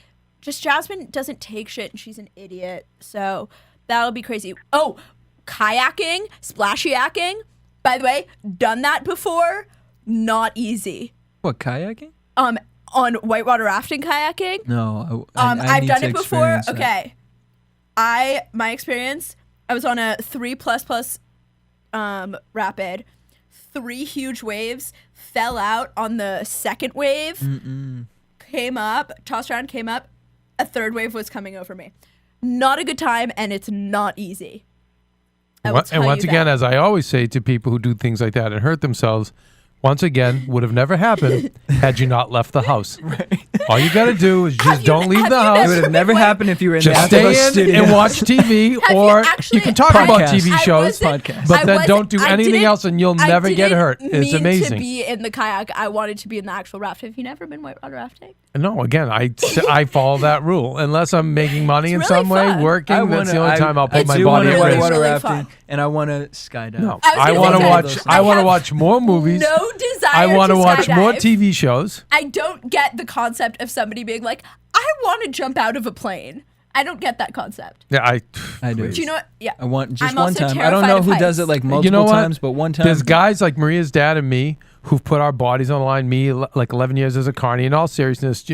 just Jasmine doesn't take shit and she's an idiot. So that'll be crazy. Oh, kayaking, splashy-acking. By the way, done that before. Not easy. What, kayaking? On whitewater rafting kayaking. No, I've need done to it before. experience that. Okay. My experience, I was on a 3++ rapid. 3 huge waves, fell out on the second wave, came up, tossed around, came up. A third wave was coming over me. Not a good time, and it's not easy. And once again, as I always say to people who do things like that and hurt themselves, once again, would have never happened had you not left the house. All you got to do is just don't leave the house. It would have never happened if you were in Just the AfterBuzz stay in studio. and watch TV, or you can talk about TV shows, but then don't do anything else, and you'll never get hurt. It's To amazing. be in the kayak, I wanted to be in the actual raft. Have you never been whitewater rafting? No, again, I follow that rule. Unless I'm making money in really some way, fun. working, that's the only time I'll put my do body wanna at risk. whitewater Really rafting, fun. and I want to skydive. No, I was I gonna want to say, watch. I want to watch more movies. No desire I want to to watch more skydive. TV shows. I don't get the concept of somebody being like, I want to jump out of a plane. I don't get that concept. Yeah, I do. Do you know what? Yeah. I want just I'm one also time. I don't know terrified who of does it heights. like multiple You know what? times, but one time. There's guys like Maria's dad and me who've put our bodies on the line. Me, like 11 years as a carny. In all seriousness,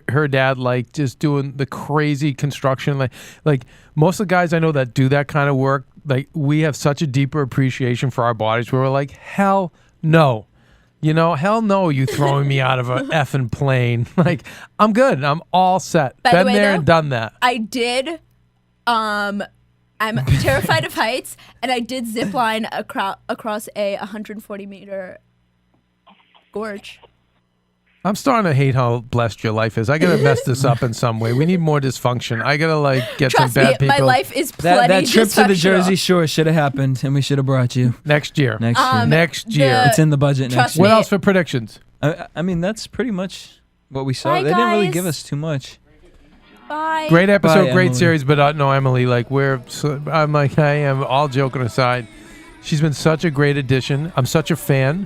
her dad, like just doing the crazy construction. Like most of the guys I know that do that kind of work, like we have such a deeper appreciation for our bodies where we're like, hell no. You know, hell no, you throwing me out of a effing plane. Like, I'm good. I'm all set. By the Been way, there though, and done that. I did. I'm terrified of heights, and I did zip line across a 140-meter gorge. I'm starting to hate how blessed your life is. I gotta mess this up in some way. We need more dysfunction. I gotta like get Trust some bad me, people. my life is plenty that trip to the dysfunctional. Jersey Shore should have happened, and we should have brought you Next year. next year. Next year. It's in the budget trust next year. What else for predictions? I mean, that's pretty much what we saw. Bye, They didn't really guys. give us too much. Bye. Great episode, Bye, great Emily. series, but no, Emily, like I'm like I am. All joking aside, she's been such a great addition. I'm such a fan.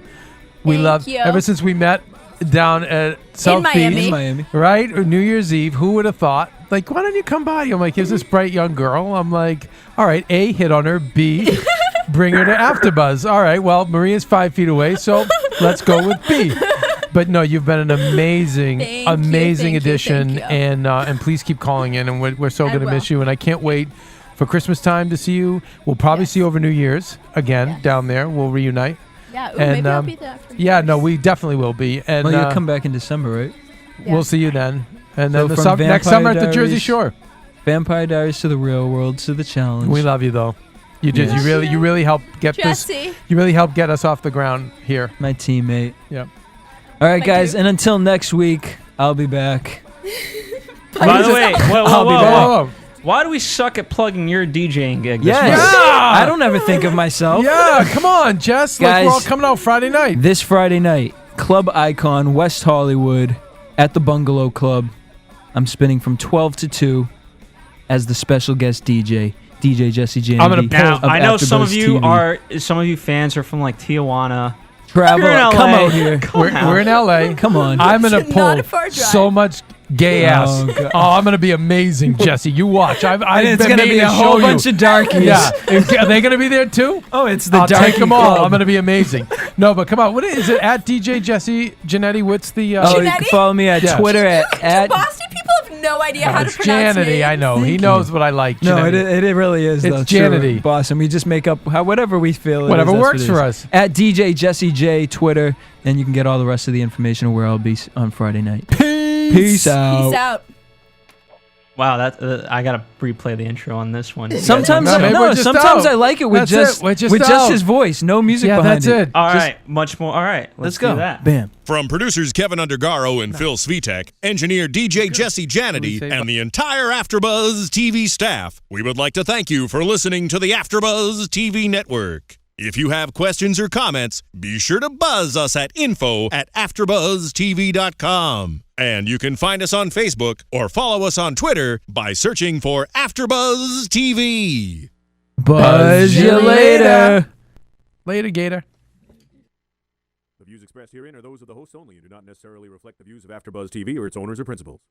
We Thank love you. ever since we met down at South Miami. Beach, In Miami. right? Or New Year's Eve. Who would have thought? Like, why don't you come by? I'm like, here's this bright young girl. I'm like, all right, A, hit on her. B, bring her to AfterBuzz. All right, well, Maria's 5 feet away, so let's go with B. But no, you've been an amazing, amazing addition, and please keep calling in, and we're so going to miss you, and I can't wait for Christmas time to see you. We'll probably see you over New Year's again down there. We'll reunite. Yeah, ooh, And, maybe I'll be there. For Yeah, no, we definitely will be. And Well, you'll come back in December, right? we'll see you then. And then So the from next summer at the Vampire Jersey Diaries- Shore. Vampire Diaries to the real world to the challenge. We love you though. You just Yes. you really helped get Jesse. this. You really helped get us off the ground here. My teammate. Yep. All right, My guys, dude. and until next week, I'll be back. By the way, whoa, I'll be back. Whoa. why do we suck at plugging your DJing gig? This Yes. month? I don't ever think of myself. Yeah, come on, Jess. Like we're all Guys. coming out Friday night. This Friday night, Club Icon, West Hollywood, at the Bungalow Club. I'm spinning from 12 to 2 as the special guest DJ, DJ Jesse Janedy. I'm gonna Now, of I know some of AfterBuzz you TV. some of you fans are from like Tijuana. Travel, You're in LA. come out here. We're in LA. Come on. I'm gonna Not pull a far drive. so much gay ass. Oh, Oh, God. I'm gonna be amazing, Jesse. You watch. I've And it's been going to made be a to whole show you. bunch of darkies. Yeah, are they gonna be there too? Oh, it's the I'll darky take them all. club. I'm gonna be amazing. No, but come on. What is it at DJ Jesse Janedy? What's the? Oh, you Janedy? can follow me at Yes. Twitter at Boston people have no idea how to it's pronounce Janedy. names. I know. He Thank knows you. what I like. No, Janedy. it really is. It's though. Janedy. True, Boston. We just make up whatever we feel. Whatever it is, that's works what it for is. us. At DJ Jesse J Twitter, and you can get all the rest of the information where I'll be on Friday night. Peace out. Peace out. Wow, that I gotta replay the intro on this one. Sometimes, No, maybe we're just sometimes out. I like it with That's just it. We're just with just out. his voice, no music Yeah, behind that's it. All Just- right, much more. All right, Let's do go. that. Bam. From producers Keven Undergaro and Phil Svitek, engineer DJ Jesse Janedy, and the entire AfterBuzz TV staff, we would like to thank you for listening to the AfterBuzz TV network. If you have questions or comments, be sure to buzz us at info@AfterbuzzTV.com. And you can find us on Facebook or follow us on Twitter by searching for AfterBuzz TV. Buzz you later. Later, Gator. The views expressed herein are those of the hosts only and do not necessarily reflect the views of AfterBuzz TV or its owners or principals.